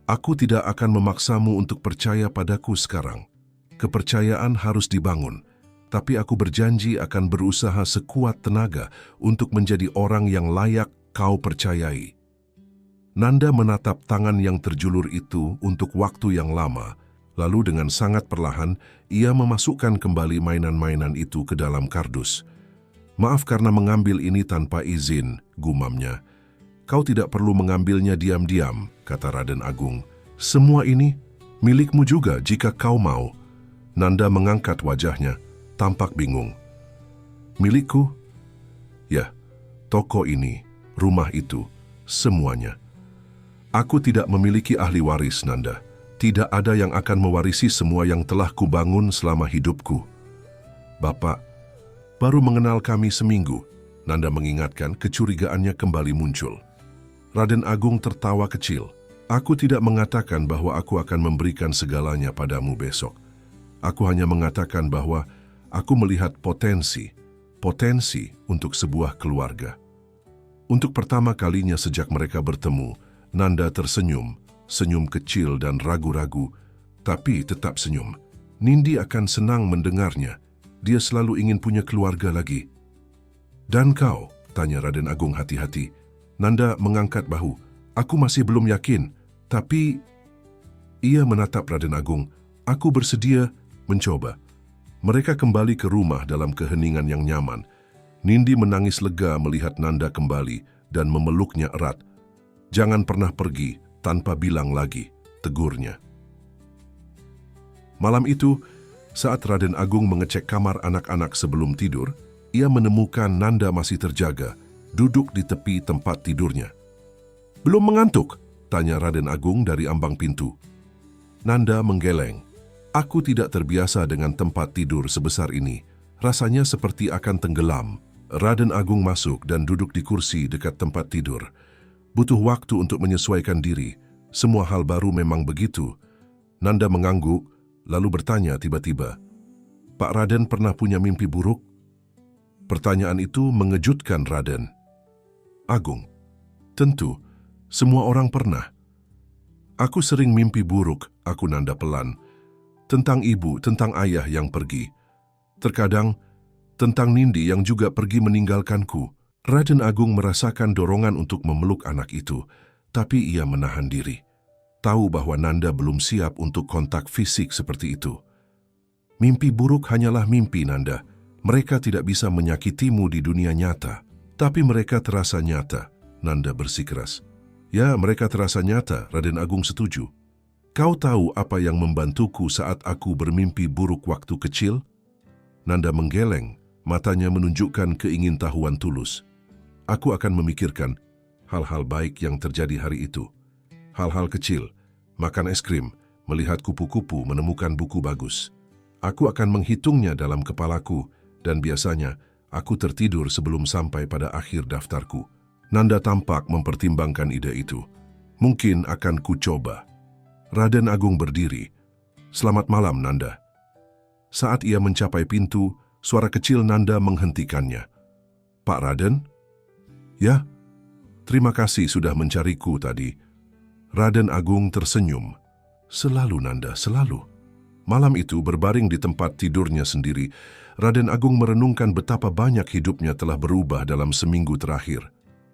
aku tidak akan memaksamu untuk percaya padaku sekarang. Kepercayaan harus dibangun, tapi aku berjanji akan berusaha sekuat tenaga untuk menjadi orang yang layak kau percayai." Nanda menatap tangan yang terjulur itu untuk waktu yang lama, lalu dengan sangat perlahan ia memasukkan kembali mainan-mainan itu ke dalam kardus. "Maaf karena mengambil ini tanpa izin," gumamnya. "Kau tidak perlu mengambilnya diam-diam," kata Raden Agung. "Semua ini milikmu juga jika kau mau." Nanda mengangkat wajahnya, tampak bingung. "Milikku?" "Ya, toko ini, rumah itu, semuanya. Aku tidak memiliki ahli waris, Nanda. Tidak ada yang akan mewarisi semua yang telah kubangun selama hidupku." "Bapak baru mengenal kami seminggu," Nanda mengingatkan. Kecurigaannya kembali muncul. Raden Agung tertawa kecil. "Aku tidak mengatakan bahwa aku akan memberikan segalanya padamu besok. Aku hanya mengatakan bahwa aku melihat potensi untuk sebuah keluarga." Untuk pertama kalinya sejak mereka bertemu, Nanda tersenyum, senyum kecil dan ragu-ragu, tapi tetap senyum. Nindi akan senang mendengarnya. Dia selalu ingin punya keluarga lagi. "Dan kau?" tanya Raden Agung hati-hati. Nanda mengangkat bahu. "Aku masih belum yakin, tapi..." Ia menatap Raden Agung. "Aku bersedia mencoba." Mereka kembali ke rumah dalam keheningan yang nyaman. Nindi menangis lega melihat Nanda kembali dan memeluknya erat. "Jangan pernah pergi tanpa bilang lagi," tegurnya. Malam itu, saat Raden Agung mengecek kamar anak-anak sebelum tidur, ia menemukan Nanda masih terjaga, duduk di tepi tempat tidurnya. Belum mengantuk? Tanya Raden Agung dari ambang pintu. Nanda menggeleng. Aku tidak terbiasa dengan tempat tidur sebesar ini. Rasanya seperti akan tenggelam. Raden Agung masuk dan duduk di kursi dekat tempat tidur. Butuh waktu untuk menyesuaikan diri. Semua hal baru memang begitu. Nanda mengangguk, lalu bertanya tiba-tiba, Pak Raden pernah punya mimpi buruk? Pertanyaan itu mengejutkan Raden Agung. Tentu, semua orang pernah. Aku sering mimpi buruk, aku nanda pelan. Tentang ibu, tentang ayah yang pergi. Terkadang, tentang Nindi yang juga pergi meninggalkanku. Raden Agung merasakan dorongan untuk memeluk anak itu, tapi ia menahan diri. Tahu bahwa Nanda belum siap untuk kontak fisik seperti itu. Mimpi buruk hanyalah mimpi, Nanda. Mereka tidak bisa menyakitimu di dunia nyata. Tapi mereka terasa nyata, Nanda bersikeras. Ya, mereka terasa nyata, Raden Agung setuju. Kau tahu apa yang membantuku saat aku bermimpi buruk waktu kecil? Nanda menggeleng, matanya menunjukkan keingintahuan tulus. Aku akan memikirkan hal-hal baik yang terjadi hari itu. Hal-hal kecil, makan es krim, melihat kupu-kupu menemukan buku bagus. Aku akan menghitungnya dalam kepalaku, dan biasanya aku tertidur sebelum sampai pada akhir daftarku. Nanda tampak mempertimbangkan ide itu. Mungkin akan ku coba. Raden Agung berdiri. Selamat malam, Nanda. Saat ia mencapai pintu, suara kecil Nanda menghentikannya. Pak Raden? Ya, terima kasih sudah mencariku tadi. Raden Agung tersenyum. Selalu, Nanda, selalu. Malam itu berbaring di tempat tidurnya sendiri, Raden Agung merenungkan betapa banyak hidupnya telah berubah dalam seminggu terakhir.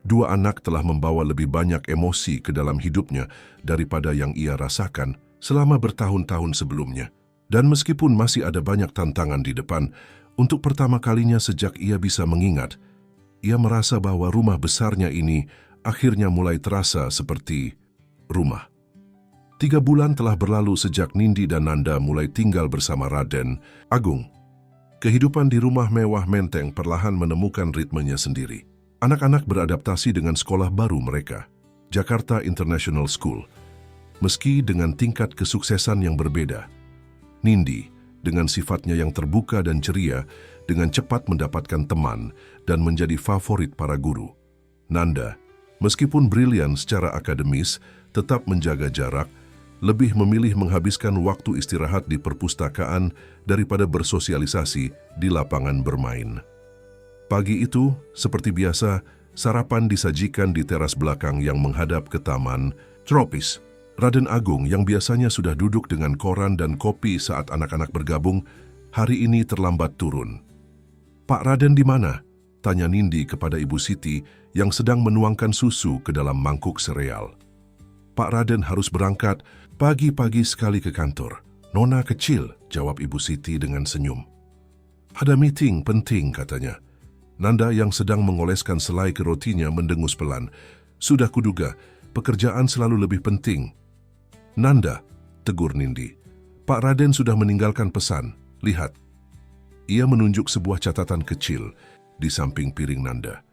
Dua anak telah membawa lebih banyak emosi ke dalam hidupnya daripada yang ia rasakan selama bertahun-tahun sebelumnya. Dan meskipun masih ada banyak tantangan di depan, untuk pertama kalinya sejak ia bisa mengingat, ia merasa bahwa rumah besarnya ini akhirnya mulai terasa seperti rumah. 3 bulan telah berlalu sejak Nindi dan Nanda mulai tinggal bersama Raden Agung. Kehidupan di rumah mewah Menteng perlahan menemukan ritmenya sendiri. Anak-anak beradaptasi dengan sekolah baru mereka, Jakarta International School. Meski dengan tingkat kesuksesan yang berbeda, Nindi, dengan sifatnya yang terbuka dan ceria, dengan cepat mendapatkan teman dan menjadi favorit para guru. Nanda, meskipun brilian secara akademis, tetap menjaga jarak, lebih memilih menghabiskan waktu istirahat di perpustakaan daripada bersosialisasi di lapangan bermain. Pagi itu, seperti biasa, sarapan disajikan di teras belakang yang menghadap ke taman tropis. Raden Agung yang biasanya sudah duduk dengan koran dan kopi saat anak-anak bergabung, hari ini terlambat turun. Pak Raden di mana? Tanya Nindi kepada Ibu Siti yang sedang menuangkan susu ke dalam mangkuk sereal. Pak Raden harus berangkat pagi-pagi sekali ke kantor. Nona kecil, jawab Ibu Siti dengan senyum. Ada meeting penting katanya. Nanda yang sedang mengoleskan selai ke rotinya mendengus pelan. Sudah kuduga, pekerjaan selalu lebih penting. Nanda, tegur Nindi. Pak Raden sudah meninggalkan pesan. Lihat. Ia menunjuk sebuah catatan kecil di samping piring Nanda.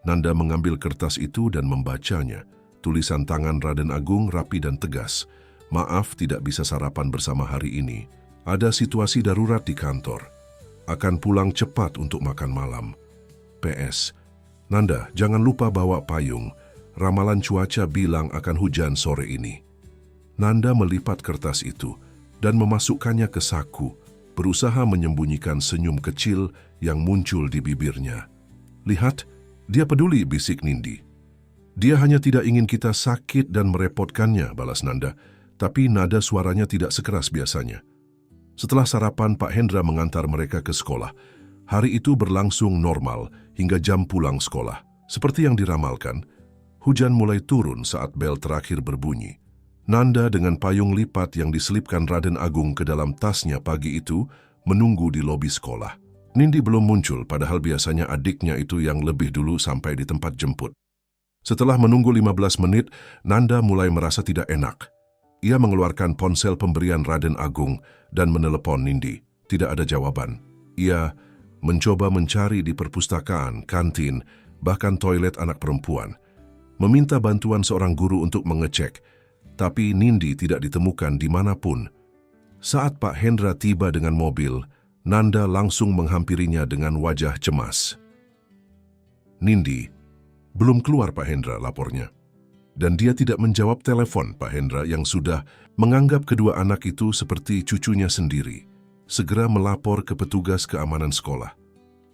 Nanda mengambil kertas itu dan membacanya. Tulisan tangan Raden Agung rapi dan tegas. Maaf tidak bisa sarapan bersama hari ini. Ada situasi darurat di kantor. Akan pulang cepat untuk makan malam. PS. Nanda, jangan lupa bawa payung. Ramalan cuaca bilang akan hujan sore ini. Nanda melipat kertas itu dan memasukkannya ke saku, berusaha menyembunyikan senyum kecil yang muncul di bibirnya. Lihat, dia peduli, bisik Nindi. Dia hanya tidak ingin kita sakit dan merepotkannya, balas Nanda, tapi nada suaranya tidak sekeras biasanya. Setelah sarapan, Pak Hendra mengantar mereka ke sekolah. Hari itu berlangsung normal hingga jam pulang sekolah. Seperti yang diramalkan, hujan mulai turun saat bel terakhir berbunyi. Nanda dengan payung lipat yang diselipkan Raden Agung ke dalam tasnya pagi itu menunggu di lobi sekolah. Nindi belum muncul, padahal biasanya adiknya itu yang lebih dulu sampai di tempat jemput. Setelah menunggu 15 menit, Nanda mulai merasa tidak enak. Ia mengeluarkan ponsel pemberian Raden Agung dan menelepon Nindi. Tidak ada jawaban. Ia mencoba mencari di perpustakaan, kantin, bahkan toilet anak perempuan. meminta bantuan seorang guru untuk mengecek, tapi Nindi tidak ditemukan dimanapun. Saat Pak Hendra tiba dengan mobil, Nanda langsung menghampirinya dengan wajah cemas. "Nindi, belum keluar Pak Hendra," lapornya. Dan dia tidak menjawab telepon Pak Hendra yang sudah menganggap kedua anak itu seperti cucunya sendiri. Segera melapor ke petugas keamanan sekolah.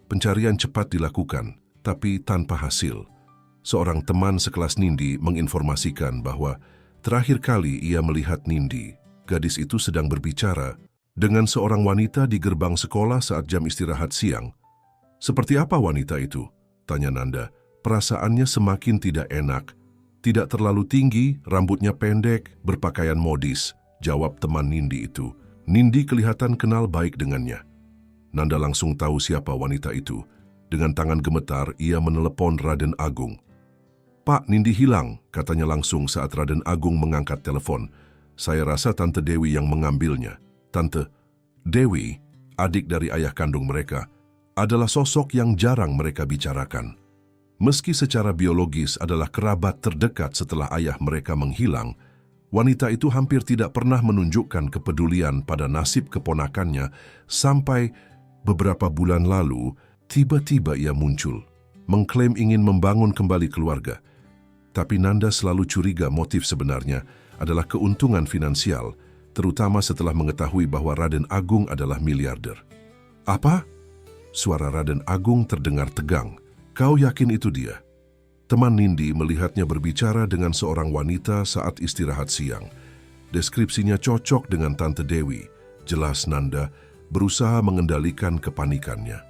Pencarian cepat dilakukan, tapi tanpa hasil. Seorang teman sekelas Nindi menginformasikan bahwa terakhir kali ia melihat Nindi, gadis itu sedang berbicara dengan seorang wanita di gerbang sekolah saat jam istirahat siang. "Seperti apa wanita itu?" tanya Nanda. "Perasaannya semakin tidak enak. Tidak terlalu tinggi, rambutnya pendek, berpakaian modis," jawab teman Nindi itu. Nindi kelihatan kenal baik dengannya. Nanda langsung tahu siapa wanita itu. Dengan tangan gemetar, ia menelepon Raden Agung. "Pak, Nindi hilang," katanya langsung saat Raden Agung mengangkat telepon. "Saya rasa Tante Dewi yang mengambilnya." Tante Dewi, adik dari ayah kandung mereka, adalah sosok yang jarang mereka bicarakan. Meski secara biologis adalah kerabat terdekat setelah ayah mereka menghilang, wanita itu hampir tidak pernah menunjukkan kepedulian pada nasib keponakannya sampai beberapa bulan lalu tiba-tiba ia muncul, mengklaim ingin membangun kembali keluarga. Tapi Nanda selalu curiga motif sebenarnya adalah keuntungan finansial, terutama setelah mengetahui bahwa Raden Agung adalah miliarder. "Apa?" Suara Raden Agung terdengar tegang. "Kau yakin itu dia?" Teman Nindi melihatnya berbicara dengan seorang wanita saat istirahat siang. Deskripsinya cocok dengan Tante Dewi. Jelas Nanda berusaha mengendalikan kepanikannya.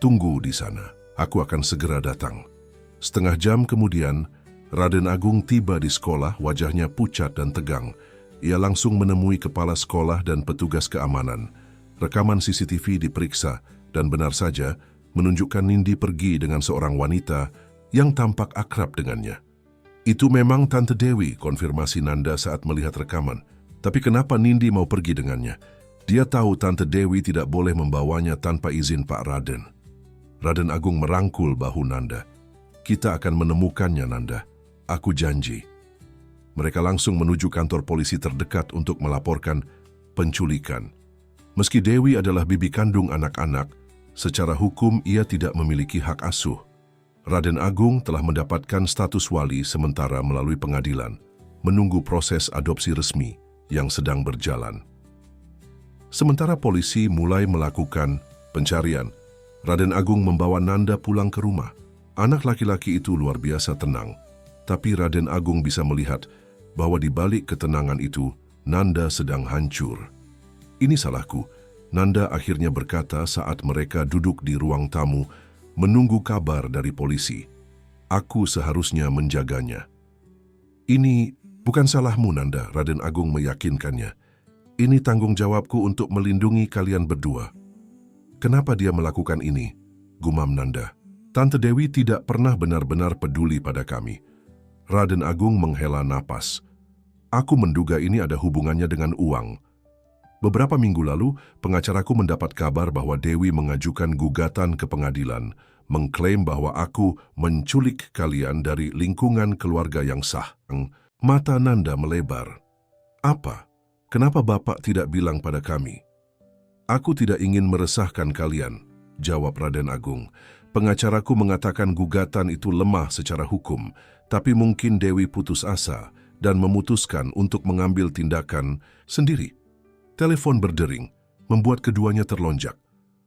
"Tunggu di sana, aku akan segera datang." Setengah jam kemudian, Raden Agung tiba di sekolah, wajahnya pucat dan tegang. Ia langsung menemui kepala sekolah dan petugas keamanan. Rekaman CCTV diperiksa dan benar saja menunjukkan Nindi pergi dengan seorang wanita yang tampak akrab dengannya. "Itu memang Tante Dewi," konfirmasi Nanda saat melihat rekaman. "Tapi kenapa Nindi mau pergi dengannya? Dia tahu Tante Dewi tidak boleh membawanya tanpa izin Pak Raden." Raden Agung merangkul bahu Nanda. "Kita akan menemukannya, Nanda. Aku janji." Mereka langsung menuju kantor polisi terdekat untuk melaporkan penculikan. Meski Dewi adalah bibi kandung anak-anak, secara hukum ia tidak memiliki hak asuh. Raden Agung telah mendapatkan status wali sementara melalui pengadilan, menunggu proses adopsi resmi yang sedang berjalan. Sementara polisi mulai melakukan pencarian, Raden Agung membawa Nanda pulang ke rumah. Anak laki-laki itu luar biasa tenang, tapi Raden Agung bisa melihat bahwa di balik ketenangan itu, Nanda sedang hancur. "Ini salahku," Nanda akhirnya berkata saat mereka duduk di ruang tamu menunggu kabar dari polisi. "Aku seharusnya menjaganya." "Ini bukan salahmu, Nanda," Raden Agung meyakinkannya. "Ini tanggung jawabku untuk melindungi kalian berdua." "Kenapa dia melakukan ini?" gumam Nanda. "Tante Dewi tidak pernah benar-benar peduli pada kami." Raden Agung menghela napas. "Aku menduga ini ada hubungannya dengan uang. Beberapa minggu lalu, pengacaraku mendapat kabar bahwa Dewi mengajukan gugatan ke pengadilan, mengklaim bahwa aku menculik kalian dari lingkungan keluarga yang sah." Mata Nanda melebar. "Apa? Kenapa Bapak tidak bilang pada kami?" "Aku tidak ingin meresahkan kalian," jawab Raden Agung. "Pengacaraku mengatakan gugatan itu lemah secara hukum, tapi mungkin Dewi putus asa dan memutuskan untuk mengambil tindakan sendiri." Telepon berdering, membuat keduanya terlonjak.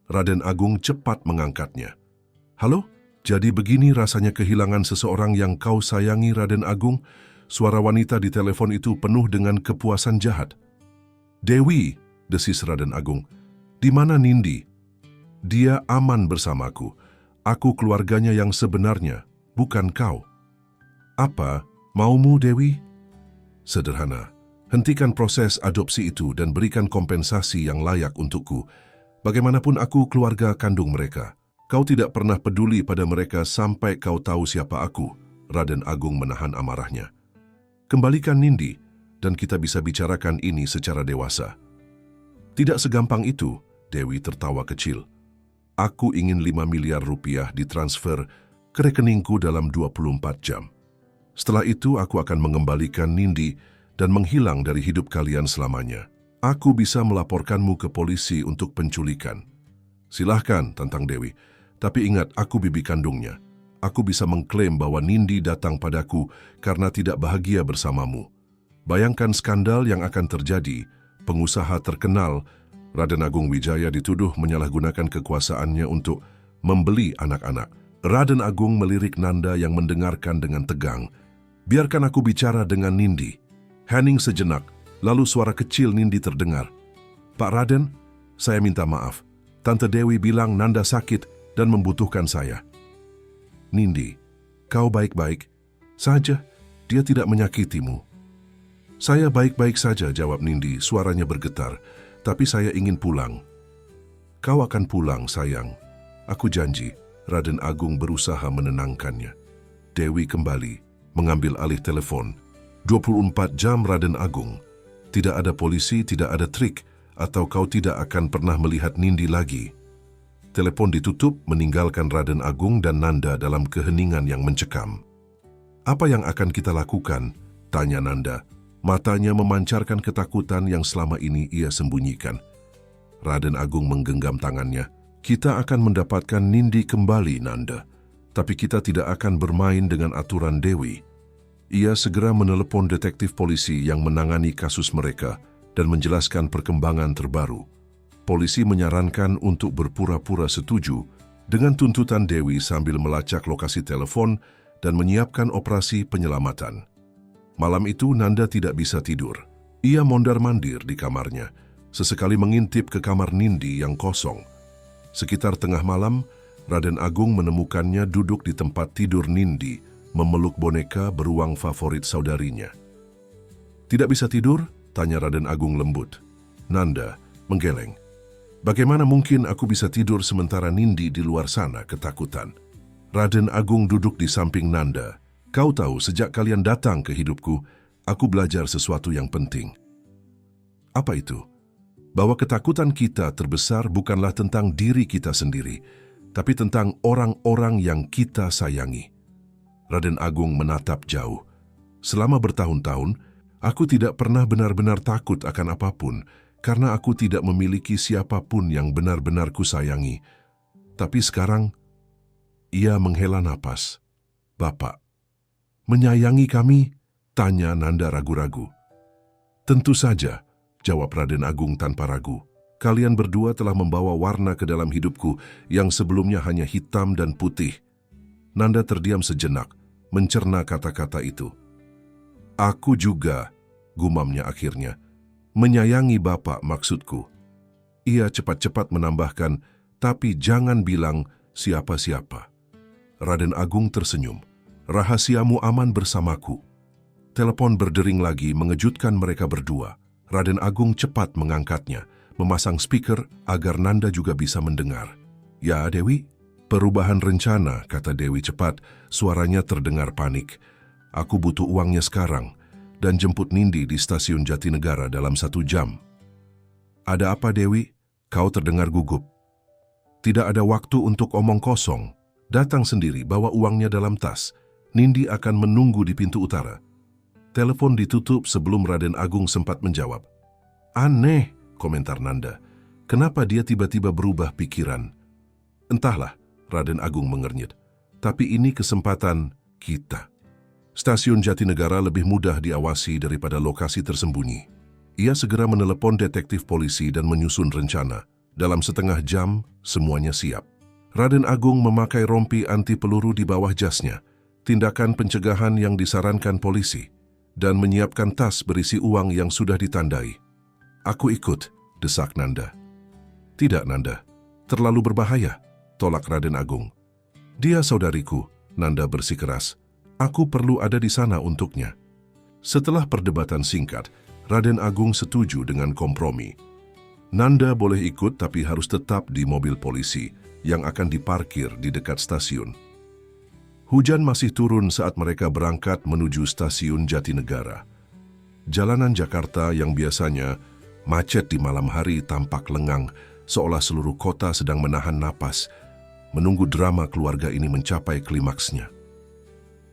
Raden Agung cepat mengangkatnya. "Halo? Jadi begini rasanya kehilangan seseorang yang kau sayangi, Raden Agung?" Suara wanita di telepon itu penuh dengan kepuasan jahat. "Dewi," desis Raden Agung. "Di mana Nindi?" "Dia aman bersamaku. Aku keluarganya yang sebenarnya, bukan kau." "Apa maumu, Dewi?" "Sederhana. Hentikan proses adopsi itu dan berikan kompensasi yang layak untukku. Bagaimanapun aku keluarga kandung mereka. Kau tidak pernah peduli pada mereka sampai kau tahu siapa aku." Raden Agung menahan amarahnya. "Kembalikan Nindi, dan kita bisa bicarakan ini secara dewasa." "Tidak segampang itu," Dewi tertawa kecil. "Aku ingin 5 miliar rupiah ditransfer ke rekeningku dalam 24 jam. Setelah itu aku akan mengembalikan Nindi dan menghilang dari hidup kalian selamanya. Aku bisa melaporkanmu ke polisi untuk penculikan. Silahkan tantang Dewi, tapi ingat aku bibi kandungnya. Aku bisa mengklaim bahwa Nindi datang padaku karena tidak bahagia bersamamu. Bayangkan skandal yang akan terjadi. Pengusaha terkenal, Raden Agung Wijaya dituduh menyalahgunakan kekuasaannya untuk membeli anak-anak. Raden Agung melirik Nanda yang mendengarkan dengan tegang. Biarkan aku bicara dengan Nindi. Hening sejenak, lalu suara kecil Nindi terdengar. Pak Raden, saya minta maaf. Tante Dewi bilang Nanda sakit dan membutuhkan saya. Nindi, kau baik-baik saja, dia tidak menyakitimu. Saya baik-baik saja, jawab Nindi, suaranya bergetar. Tapi saya ingin pulang. Kau akan pulang, sayang. Aku janji. Raden Agung berusaha menenangkannya. Dewi kembali, mengambil alih telepon. 24 jam Raden Agung. Tidak ada polisi, tidak ada trik, atau kau tidak akan pernah melihat Nindi lagi. Telepon ditutup, meninggalkan Raden Agung dan Nanda dalam keheningan yang mencekam. Apa yang akan kita lakukan? Tanya Nanda. Matanya memancarkan ketakutan yang selama ini ia sembunyikan. Raden Agung menggenggam tangannya. Kita akan mendapatkan Nindi kembali, Nanda. Tapi kita tidak akan bermain dengan aturan Dewi. Ia segera menelepon detektif polisi yang menangani kasus mereka dan menjelaskan perkembangan terbaru. Polisi menyarankan untuk berpura-pura setuju dengan tuntutan Dewi sambil melacak lokasi telepon dan menyiapkan operasi penyelamatan. Malam itu Nanda tidak bisa tidur. Ia mondar-mandir di kamarnya, sesekali mengintip ke kamar Nindi yang kosong. Sekitar tengah malam, Raden Agung menemukannya duduk di tempat tidur Nindi, memeluk boneka beruang favorit saudarinya. Tidak bisa tidur? Tanya Raden Agung lembut. Nanda menggeleng. Bagaimana mungkin aku bisa tidur sementara Nindi di luar sana ketakutan? Raden Agung duduk di samping Nanda. Kau tahu, sejak kalian datang ke hidupku, aku belajar sesuatu yang penting. Apa itu? Bahwa ketakutan kita terbesar bukanlah tentang diri kita sendiri, tapi tentang orang-orang yang kita sayangi. Raden Agung menatap jauh. Selama bertahun-tahun, aku tidak pernah benar-benar takut akan apapun, karena aku tidak memiliki siapapun yang benar-benar kusayangi. Tapi sekarang, ia menghela napas. Bapak, menyayangi kami? Tanya Nanda ragu-ragu. Tentu saja, jawab Raden Agung tanpa ragu. Kalian berdua telah membawa warna ke dalam hidupku yang sebelumnya hanya hitam dan putih. Nanda terdiam sejenak, mencerna kata-kata itu. Aku juga, gumamnya akhirnya. Menyayangi Bapak maksudku. Ia cepat-cepat menambahkan, tapi jangan bilang siapa-siapa. Raden Agung tersenyum. Rahasiamu aman bersamaku. Telepon berdering lagi mengejutkan mereka berdua. Raden Agung cepat mengangkatnya, memasang speaker agar Nanda juga bisa mendengar. Ya, Dewi? Perubahan rencana, kata Dewi cepat, suaranya terdengar panik. Aku butuh uangnya sekarang, dan jemput Nindi di stasiun Jatinegara dalam 1 jam. Ada apa, Dewi? Kau terdengar gugup. Tidak ada waktu untuk omong kosong. Datang sendiri, bawa uangnya dalam tas. Nindi akan menunggu di pintu utara. Telepon ditutup sebelum Raden Agung sempat menjawab. Aneh, komentar Nanda. Kenapa dia tiba-tiba berubah pikiran? Entahlah, Raden Agung mengernyit. Tapi ini kesempatan kita. Stasiun Jatinegara lebih mudah diawasi daripada lokasi tersembunyi. Ia segera menelepon detektif polisi dan menyusun rencana. Dalam setengah jam, semuanya siap. Raden Agung memakai rompi anti peluru di bawah jasnya, tindakan pencegahan yang disarankan polisi, dan menyiapkan tas berisi uang yang sudah ditandai. Aku ikut, desak Nanda. Tidak, Nanda. Terlalu berbahaya, tolak Raden Agung. Dia saudariku, Nanda bersikeras. Aku perlu ada di sana untuknya. Setelah perdebatan singkat, Raden Agung setuju dengan kompromi. Nanda boleh ikut tapi harus tetap di mobil polisi yang akan diparkir di dekat stasiun. Hujan masih turun saat mereka berangkat menuju stasiun Jatinegara. Jalanan Jakarta yang biasanya macet di malam hari tampak lengang, seolah seluruh kota sedang menahan napas, menunggu drama keluarga ini mencapai klimaksnya.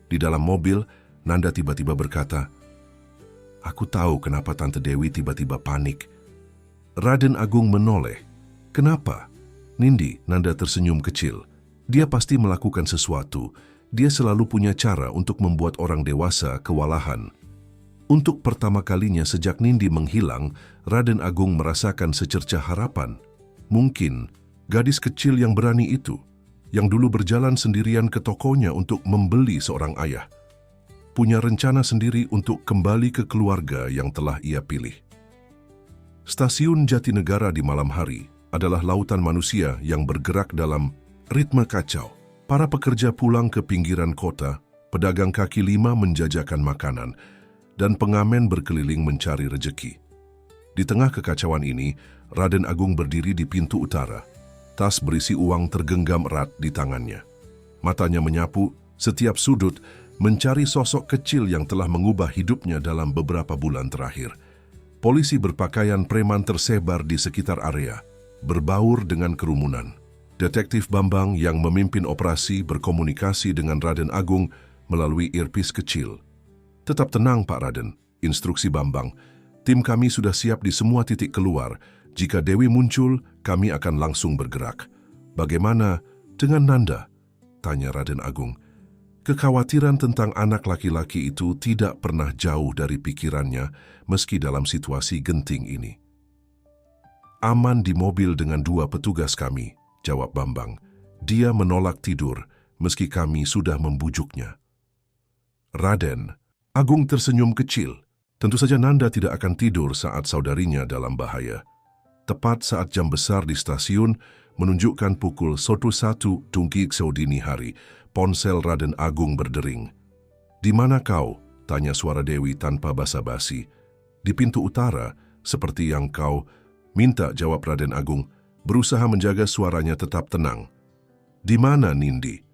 Di dalam mobil, Nanda tiba-tiba berkata, "Aku tahu kenapa Tante Dewi tiba-tiba panik." Raden Agung menoleh. "Kenapa?" "Nindi," Nanda tersenyum kecil. "Dia pasti melakukan sesuatu. Dia selalu punya cara untuk membuat orang dewasa kewalahan." Untuk pertama kalinya sejak Nindi menghilang, Raden Agung merasakan secercah harapan. Mungkin gadis kecil yang berani itu, yang dulu berjalan sendirian ke tokonya untuk membeli seorang ayah, punya rencana sendiri untuk kembali ke keluarga yang telah ia pilih. Stasiun Jatinegara di malam hari adalah lautan manusia yang bergerak dalam ritme kacau. Para pekerja pulang ke pinggiran kota, pedagang kaki lima menjajakan makanan, dan pengamen berkeliling mencari rejeki. Di tengah kekacauan ini, Raden Agung berdiri di pintu utara. Tas berisi uang tergenggam erat di tangannya. Matanya menyapu setiap sudut, mencari sosok kecil yang telah mengubah hidupnya dalam beberapa bulan terakhir. Polisi berpakaian preman tersebar di sekitar area, berbaur dengan kerumunan. Detektif Bambang yang memimpin operasi berkomunikasi dengan Raden Agung melalui earpiece kecil. "Tetap tenang, Pak Raden," instruksi Bambang. "Tim kami sudah siap di semua titik keluar. Jika Dewi muncul, kami akan langsung bergerak." "Bagaimana dengan Nanda?" tanya Raden Agung. Kekhawatiran tentang anak laki-laki itu tidak pernah jauh dari pikirannya meski dalam situasi genting ini. "Aman di mobil dengan 2 petugas kami," jawab Bambang. "Dia menolak tidur meski kami sudah membujuknya." Raden Agung tersenyum kecil. Tentu saja Nanda tidak akan tidur saat saudarinya dalam bahaya. Tepat saat jam besar di stasiun menunjukkan pukul 1 tungki dini hari, ponsel Raden Agung berdering. "Di mana kau?" tanya suara Dewi tanpa basa-basi. "Di pintu utara, seperti yang kau minta," jawab Raden Agung, berusaha menjaga suaranya tetap tenang. "Di mana, Nindi?"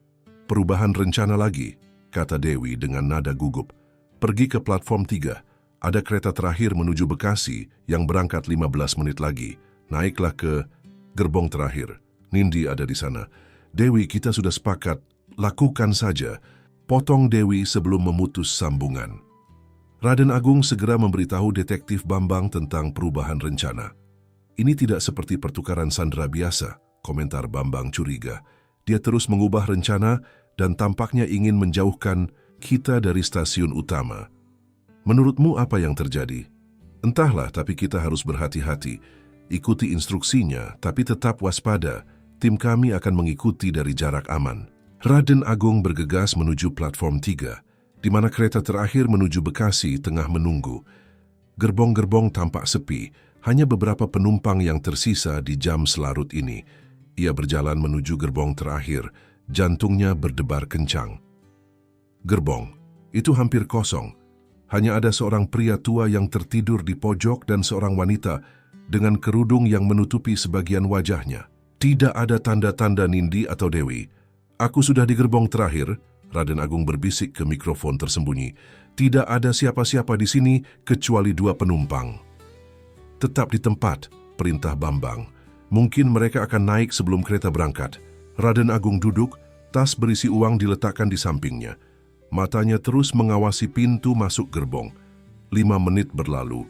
"Perubahan rencana lagi," kata Dewi dengan nada gugup. "Pergi ke platform 3. Ada kereta terakhir menuju Bekasi yang berangkat 15 menit lagi. Naiklah ke gerbong terakhir. Nindi ada di sana." "Dewi, kita sudah sepakat. Lakukan saja," potong Dewi sebelum memutus sambungan. Raden Agung segera memberitahu detektif Bambang tentang perubahan rencana. "Ini tidak seperti pertukaran sandera biasa," komentar Bambang curiga. "Dia terus mengubah rencana dan tampaknya ingin menjauhkan kita dari stasiun utama. Menurutmu apa yang terjadi?" "Entahlah, tapi kita harus berhati-hati. Ikuti instruksinya, tapi tetap waspada. Tim kami akan mengikuti dari jarak aman." Raden Agung bergegas menuju platform 3, di mana kereta terakhir menuju Bekasi tengah menunggu. Gerbong-gerbong tampak sepi, hanya beberapa penumpang yang tersisa di jam selarut ini. Ia berjalan menuju gerbong terakhir, jantungnya berdebar kencang. Gerbong itu hampir kosong. Hanya ada seorang pria tua yang tertidur di pojok dan seorang wanita dengan kerudung yang menutupi sebagian wajahnya. Tidak ada tanda-tanda Nindi atau Dewi. "Aku sudah di gerbong terakhir," Raden Agung berbisik ke mikrofon tersembunyi. "Tidak ada siapa-siapa di sini kecuali 2 penumpang." "Tetap di tempat," perintah Bambang. "Mungkin mereka akan naik sebelum kereta berangkat." Raden Agung duduk, tas berisi uang diletakkan di sampingnya. Matanya terus mengawasi pintu masuk gerbong. 5 menit berlalu,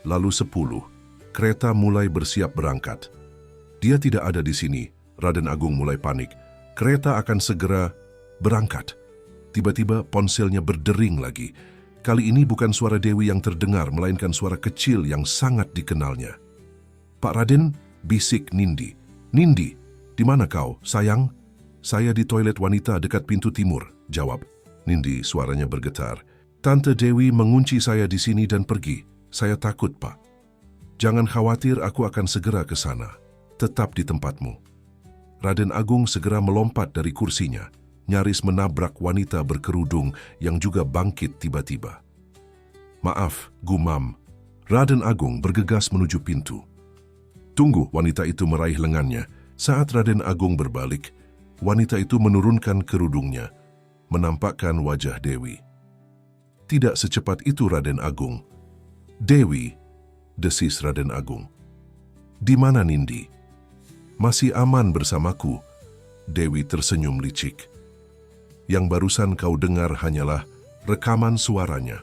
lalu 10. Kereta mulai bersiap berangkat. Dia tidak ada di sini. Raden Agung mulai panik. Kereta akan segera berangkat. Tiba-tiba ponselnya berdering lagi. Kali ini bukan suara Dewi yang terdengar, melainkan suara kecil yang sangat dikenalnya. "Pak Raden," bisik Nindi. "Nindi, di mana kau, sayang?" "Saya di toilet wanita dekat pintu timur," jawab Nindi, suaranya bergetar. "Tante Dewi mengunci saya di sini dan pergi. Saya takut, Pak." "Jangan khawatir, aku akan segera ke sana. Tetap di tempatmu." Raden Agung segera melompat dari kursinya, nyaris menabrak wanita berkerudung yang juga bangkit tiba-tiba. "Maaf," gumam. Raden Agung bergegas menuju pintu. "Tunggu," wanita itu meraih lengannya. Saat Raden Agung berbalik, wanita itu menurunkan kerudungnya, menampakkan wajah Dewi. "Tidak secepat itu, Raden Agung." "Dewi," desis Raden Agung. "Di mana Nindi?" "Masih aman bersamaku." Dewi tersenyum licik. "Yang barusan kau dengar hanyalah rekaman suaranya.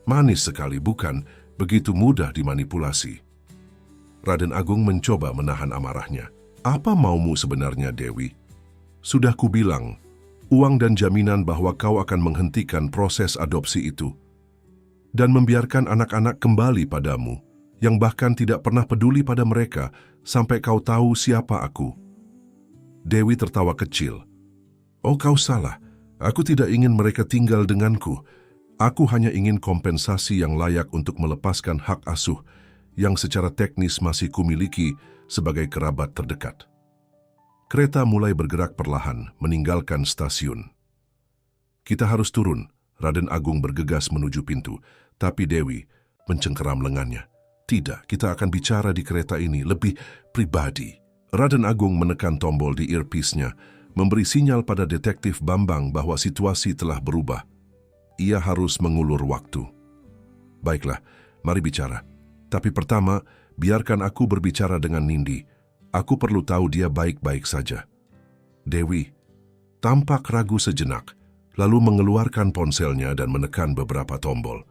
Manis sekali, bukan? Begitu mudah dimanipulasi. Raden Agung mencoba menahan amarahnya. Apa maumu sebenarnya, Dewi? Sudah kubilang, uang dan jaminan bahwa kau akan menghentikan proses adopsi itu dan membiarkan anak-anak kembali padamu, yang bahkan tidak pernah peduli pada mereka sampai kau tahu siapa aku. Dewi tertawa kecil. Oh, kau salah. Aku tidak ingin mereka tinggal denganku. Aku hanya ingin kompensasi yang layak untuk melepaskan hak asuh yang secara teknis masih kumiliki sebagai kerabat terdekat. Kereta mulai bergerak perlahan meninggalkan stasiun. Kita harus turun, Raden Agung bergegas menuju pintu, tapi Dewi mencengkeram lengannya. Tidak, kita akan bicara di kereta ini lebih pribadi. Raden Agung menekan tombol di earpiece-nya, memberi sinyal pada detektif Bambang bahwa situasi telah berubah. Ia harus mengulur waktu. Baiklah, mari bicara. Tapi pertama, biarkan aku berbicara dengan Nindi. Aku perlu tahu dia baik-baik saja. Dewi tampak ragu sejenak, lalu mengeluarkan ponselnya dan menekan beberapa tombol.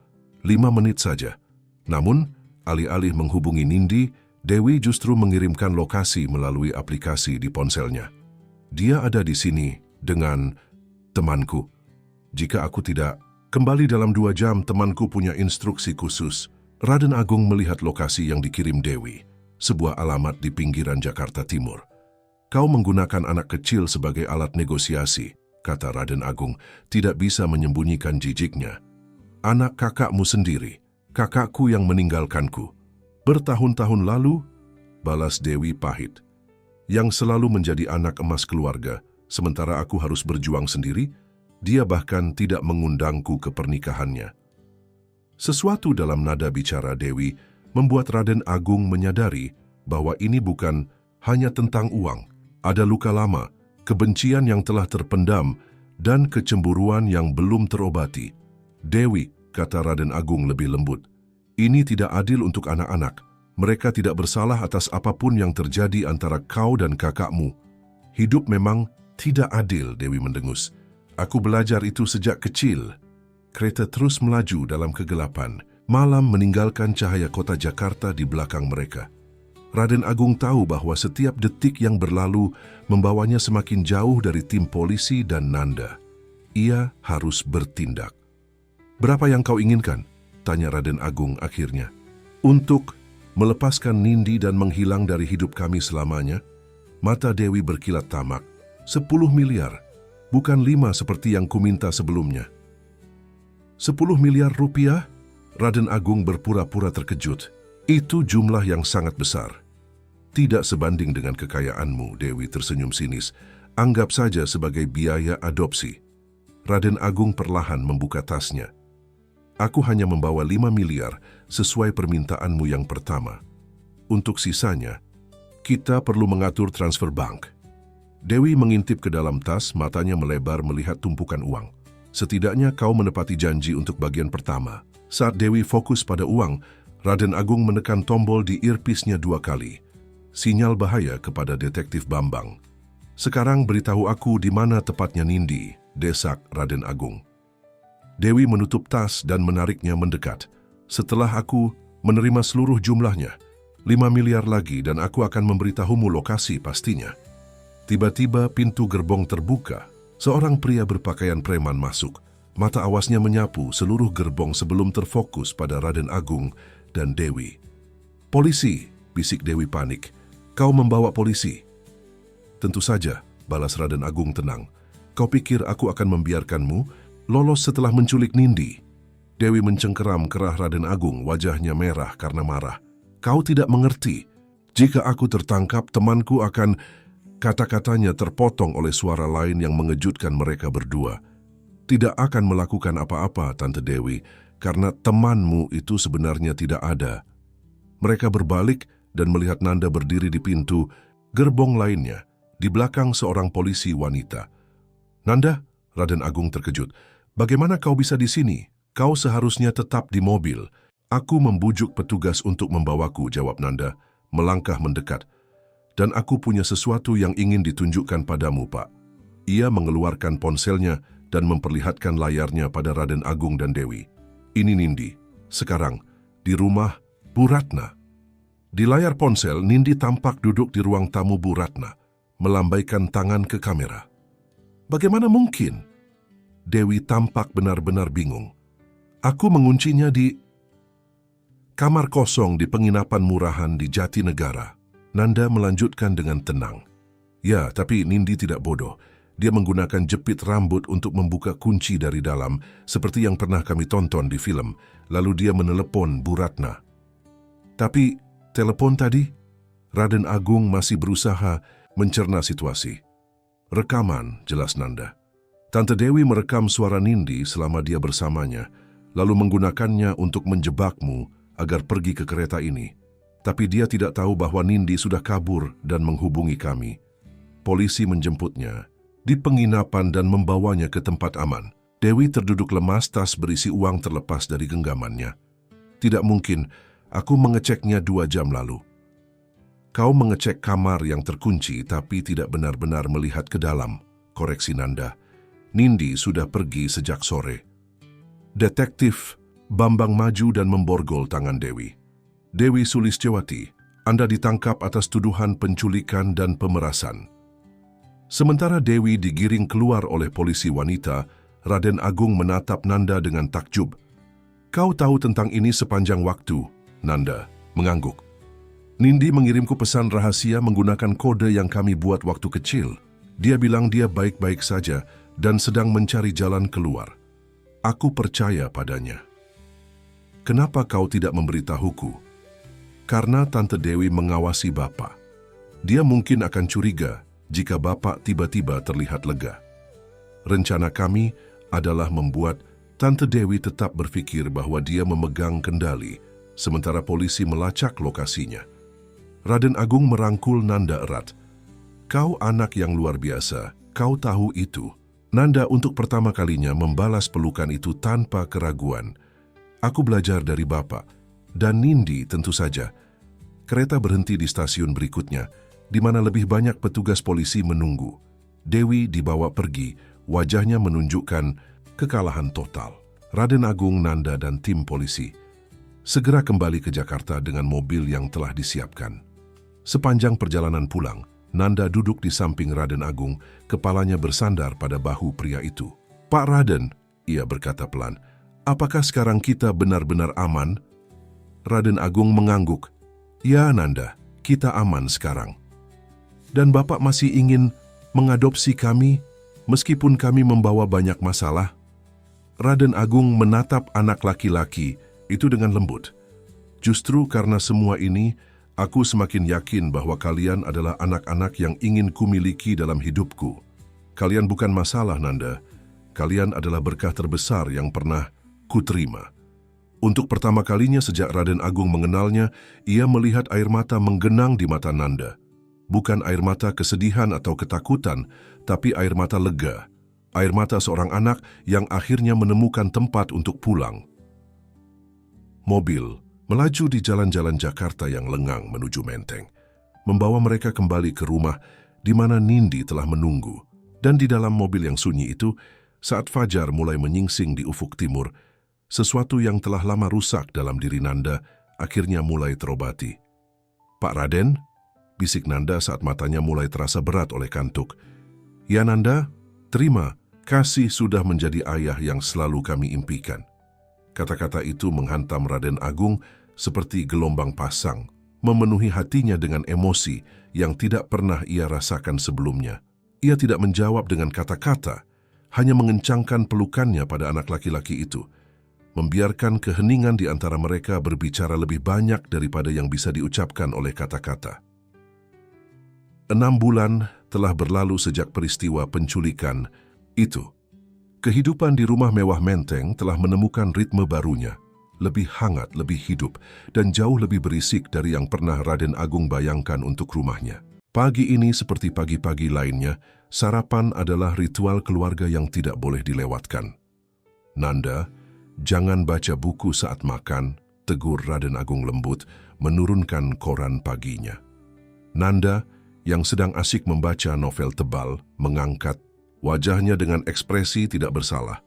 5 menit saja. Namun, alih-alih menghubungi Nindi, Dewi justru mengirimkan lokasi melalui aplikasi di ponselnya. Dia ada di sini dengan temanku. Jika aku tidak kembali dalam 2 jam, temanku punya instruksi khusus. Raden Agung melihat lokasi yang dikirim Dewi, sebuah alamat di pinggiran Jakarta Timur. Kau menggunakan anak kecil sebagai alat negosiasi, kata Raden Agung, tidak bisa menyembunyikan jijiknya. Anak kakakmu sendiri, kakakku yang meninggalkanku. Bertahun-tahun lalu, balas Dewi pahit. Yang selalu menjadi anak emas keluarga, sementara aku harus berjuang sendiri, dia bahkan tidak mengundangku ke pernikahannya. Sesuatu dalam nada bicara Dewi membuat Raden Agung menyadari bahwa ini bukan hanya tentang uang. Ada luka lama, kebencian yang telah terpendam, dan kecemburuan yang belum terobati. Dewi, kata Raden Agung lebih lembut, ini tidak adil untuk anak-anak. Mereka tidak bersalah atas apapun yang terjadi antara kau dan kakakmu. Hidup memang tidak adil, Dewi mendengus. Aku belajar itu sejak kecil. Kereta terus melaju dalam kegelapan. Malam meninggalkan cahaya kota Jakarta di belakang mereka. Raden Agung tahu bahwa setiap detik yang berlalu membawanya semakin jauh dari tim polisi dan Nanda. Ia harus bertindak. Berapa yang kau inginkan? Tanya Raden Agung akhirnya. Untuk melepaskan Nindi dan menghilang dari hidup kami selamanya? Mata Dewi berkilat tamak. 10 miliar, bukan 5 seperti yang kuminta sebelumnya. 10 miliar rupiah? Raden Agung berpura-pura terkejut. Itu jumlah yang sangat besar. Tidak sebanding dengan kekayaanmu, Dewi tersenyum sinis. Anggap saja sebagai biaya adopsi. Raden Agung perlahan membuka tasnya. Aku hanya membawa 5 miliar sesuai permintaanmu yang pertama. Untuk sisanya, kita perlu mengatur transfer bank. Dewi mengintip ke dalam tas, matanya melebar melihat tumpukan uang. Setidaknya kau menepati janji untuk bagian pertama. Saat Dewi fokus pada uang, Raden Agung menekan tombol di earpiece-nya 2 kali. Sinyal bahaya kepada detektif Bambang. Sekarang beritahu aku di mana tepatnya Nindi, desak Raden Agung. Dewi menutup tas dan menariknya mendekat. Setelah aku menerima seluruh jumlahnya, 5 miliar lagi dan aku akan memberitahumu lokasi pastinya. Tiba-tiba pintu gerbong terbuka. Seorang pria berpakaian preman masuk. Mata awasnya menyapu seluruh gerbong sebelum terfokus pada Raden Agung dan Dewi. Polisi, bisik Dewi panik. Kau membawa polisi? Tentu saja, balas Raden Agung tenang. Kau pikir aku akan membiarkanmu lolos setelah menculik Nindi? Dewi mencengkeram kerah Raden Agung, wajahnya merah karena marah. Kau tidak mengerti. Jika aku tertangkap, temanku akan... Kata-katanya terpotong oleh suara lain yang mengejutkan mereka berdua. Tidak akan melakukan apa-apa, Tante Dewi, karena temanmu itu sebenarnya tidak ada. Mereka berbalik dan melihat Nanda berdiri di pintu gerbong lainnya, di belakang seorang polisi wanita. Nanda, Raden Agung terkejut. Bagaimana kau bisa di sini? Kau seharusnya tetap di mobil. Aku membujuk petugas untuk membawaku, jawab Nanda, melangkah mendekat. Dan aku punya sesuatu yang ingin ditunjukkan padamu, Pak. Ia mengeluarkan ponselnya dan memperlihatkan layarnya pada Raden Agung dan Dewi. Ini Nindi, sekarang di rumah Bu Ratna. Di layar ponsel, Nindi tampak duduk di ruang tamu Bu Ratna, melambaikan tangan ke kamera. Bagaimana mungkin? Dewi tampak benar-benar bingung. Aku menguncinya di kamar kosong di penginapan murahan di Jatinegara. Nanda melanjutkan dengan tenang. Ya, tapi Nindi tidak bodoh. Dia menggunakan jepit rambut untuk membuka kunci dari dalam, seperti yang pernah kami tonton di film. Lalu dia menelepon Bu Ratna. Tapi, telepon tadi? Raden Agung masih berusaha mencerna situasi. Rekaman, jelas Nanda. Tante Dewi merekam suara Nindi selama dia bersamanya, lalu menggunakannya untuk menjebakmu agar pergi ke kereta ini. Tapi dia tidak tahu bahwa Nindi sudah kabur dan menghubungi kami. Polisi menjemputnya di penginapan dan membawanya ke tempat aman. Dewi terduduk lemas, tas berisi uang terlepas dari genggamannya. Tidak mungkin, aku mengeceknya 2 jam lalu. Kau mengecek kamar yang terkunci tapi tidak benar-benar melihat ke dalam, koreksi Nanda. Nindi sudah pergi sejak sore. Detektif Bambang maju dan memborgol tangan Dewi. Dewi Sulistyawati, Anda ditangkap atas tuduhan penculikan dan pemerasan. Sementara Dewi digiring keluar oleh polisi wanita, Raden Agung menatap Nanda dengan takjub. Kau tahu tentang ini sepanjang waktu, Nanda mengangguk. Nindi mengirimku pesan rahasia menggunakan kode yang kami buat waktu kecil. Dia bilang dia baik-baik saja dan sedang mencari jalan keluar. Aku percaya padanya. Kenapa kau tidak memberitahuku? Karena Tante Dewi mengawasi Bapak. Dia mungkin akan curiga jika Bapak tiba-tiba terlihat lega. Rencana kami adalah membuat Tante Dewi tetap berpikir bahwa dia memegang kendali, sementara polisi melacak lokasinya. Raden Agung merangkul Nanda erat. Kau anak yang luar biasa, kau tahu itu. Nanda untuk pertama kalinya membalas pelukan itu tanpa keraguan. Aku belajar dari Bapak, dan Nindi tentu saja. Kereta berhenti di stasiun berikutnya, di mana lebih banyak petugas polisi menunggu. Dewi dibawa pergi, wajahnya menunjukkan kekalahan total. Raden Agung, Nanda, dan tim polisi segera kembali ke Jakarta dengan mobil yang telah disiapkan. Sepanjang perjalanan pulang, Nanda duduk di samping Raden Agung, kepalanya bersandar pada bahu pria itu. Pak Raden, ia berkata pelan, apakah sekarang kita benar-benar aman? Raden Agung mengangguk. Ya Nanda, kita aman sekarang. Dan Bapak masih ingin mengadopsi kami, meskipun kami membawa banyak masalah? Raden Agung menatap anak laki-laki itu dengan lembut. Justru karena semua ini, aku semakin yakin bahwa kalian adalah anak-anak yang ingin kumiliki dalam hidupku. Kalian bukan masalah, Nanda. Kalian adalah berkah terbesar yang pernah kuterima. Untuk pertama kalinya sejak Raden Agung mengenalnya, ia melihat air mata menggenang di mata Nanda. Bukan air mata kesedihan atau ketakutan, tapi air mata lega. Air mata seorang anak yang akhirnya menemukan tempat untuk pulang. Mobil melaju di jalan-jalan Jakarta yang lengang menuju Menteng, membawa mereka kembali ke rumah di mana Nindi telah menunggu. Dan di dalam mobil yang sunyi itu, saat fajar mulai menyingsing di ufuk timur, sesuatu yang telah lama rusak dalam diri Nanda akhirnya mulai terobati. Pak Raden, bisik Nanda saat matanya mulai terasa berat oleh kantuk. Ya Nanda, terima kasih sudah menjadi ayah yang selalu kami impikan. Kata-kata itu menghantam Raden Agung seperti gelombang pasang, memenuhi hatinya dengan emosi yang tidak pernah ia rasakan sebelumnya. Ia tidak menjawab dengan kata-kata, hanya mengencangkan pelukannya pada anak laki-laki itu, membiarkan keheningan di antara mereka berbicara lebih banyak daripada yang bisa diucapkan oleh kata-kata. 6 bulan telah berlalu sejak peristiwa penculikan itu. Kehidupan di rumah mewah Menteng telah menemukan ritme barunya, lebih hangat, lebih hidup, dan jauh lebih berisik dari yang pernah Raden Agung bayangkan untuk rumahnya. Pagi ini seperti pagi-pagi lainnya, sarapan adalah ritual keluarga yang tidak boleh dilewatkan. Nanda, jangan baca buku saat makan, tegur Raden Agung lembut, menurunkan koran paginya. Nanda, yang sedang asik membaca novel tebal, mengangkat Wajahnya dengan ekspresi tidak bersalah.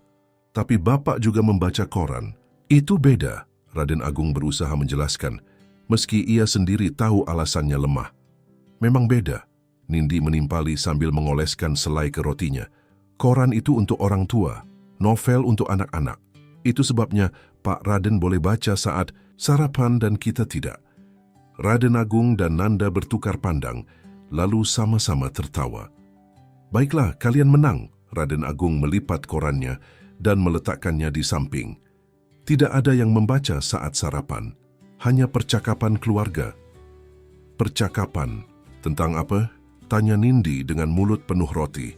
Tapi Bapak juga membaca koran. Itu beda, Raden Agung berusaha menjelaskan, meski ia sendiri tahu alasannya lemah. Memang beda, Nindi menimpali sambil mengoleskan selai ke rotinya. Koran itu untuk orang tua, novel untuk anak-anak. Itu sebabnya Pak Raden boleh baca saat sarapan dan kita tidak. Raden Agung dan Nanda bertukar pandang, lalu sama-sama tertawa. Baiklah, kalian menang, Raden Agung melipat korannya dan meletakkannya di samping. Tidak ada yang membaca saat sarapan, hanya percakapan keluarga. Percakapan tentang apa? Tanya Nindi dengan mulut penuh roti.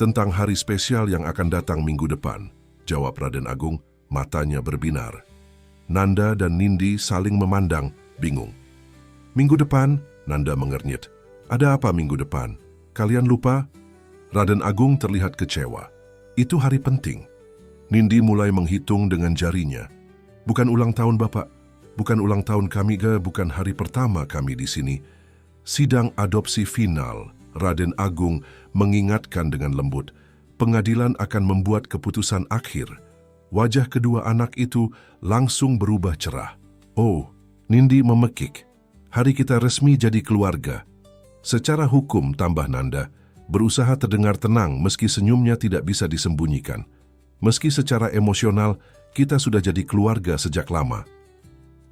Tentang hari spesial yang akan datang minggu depan, jawab Raden Agung, matanya berbinar. Nanda dan Nindi saling memandang, bingung. Minggu depan, Nanda mengernyit. Ada apa minggu depan? Kalian lupa? Raden Agung terlihat kecewa. Itu hari penting. Nindi mulai menghitung dengan jarinya. Bukan ulang tahun Bapak, bukan ulang tahun kami bukan hari pertama kami di sini. Sidang adopsi final, Raden Agung mengingatkan dengan lembut. Pengadilan akan membuat keputusan akhir. Wajah kedua anak itu langsung berubah cerah. Oh, Nindi memekik. Hari kita resmi jadi keluarga. Secara hukum, tambah Nanda, berusaha terdengar tenang meski senyumnya tidak bisa disembunyikan. Meski secara emosional, kita sudah jadi keluarga sejak lama.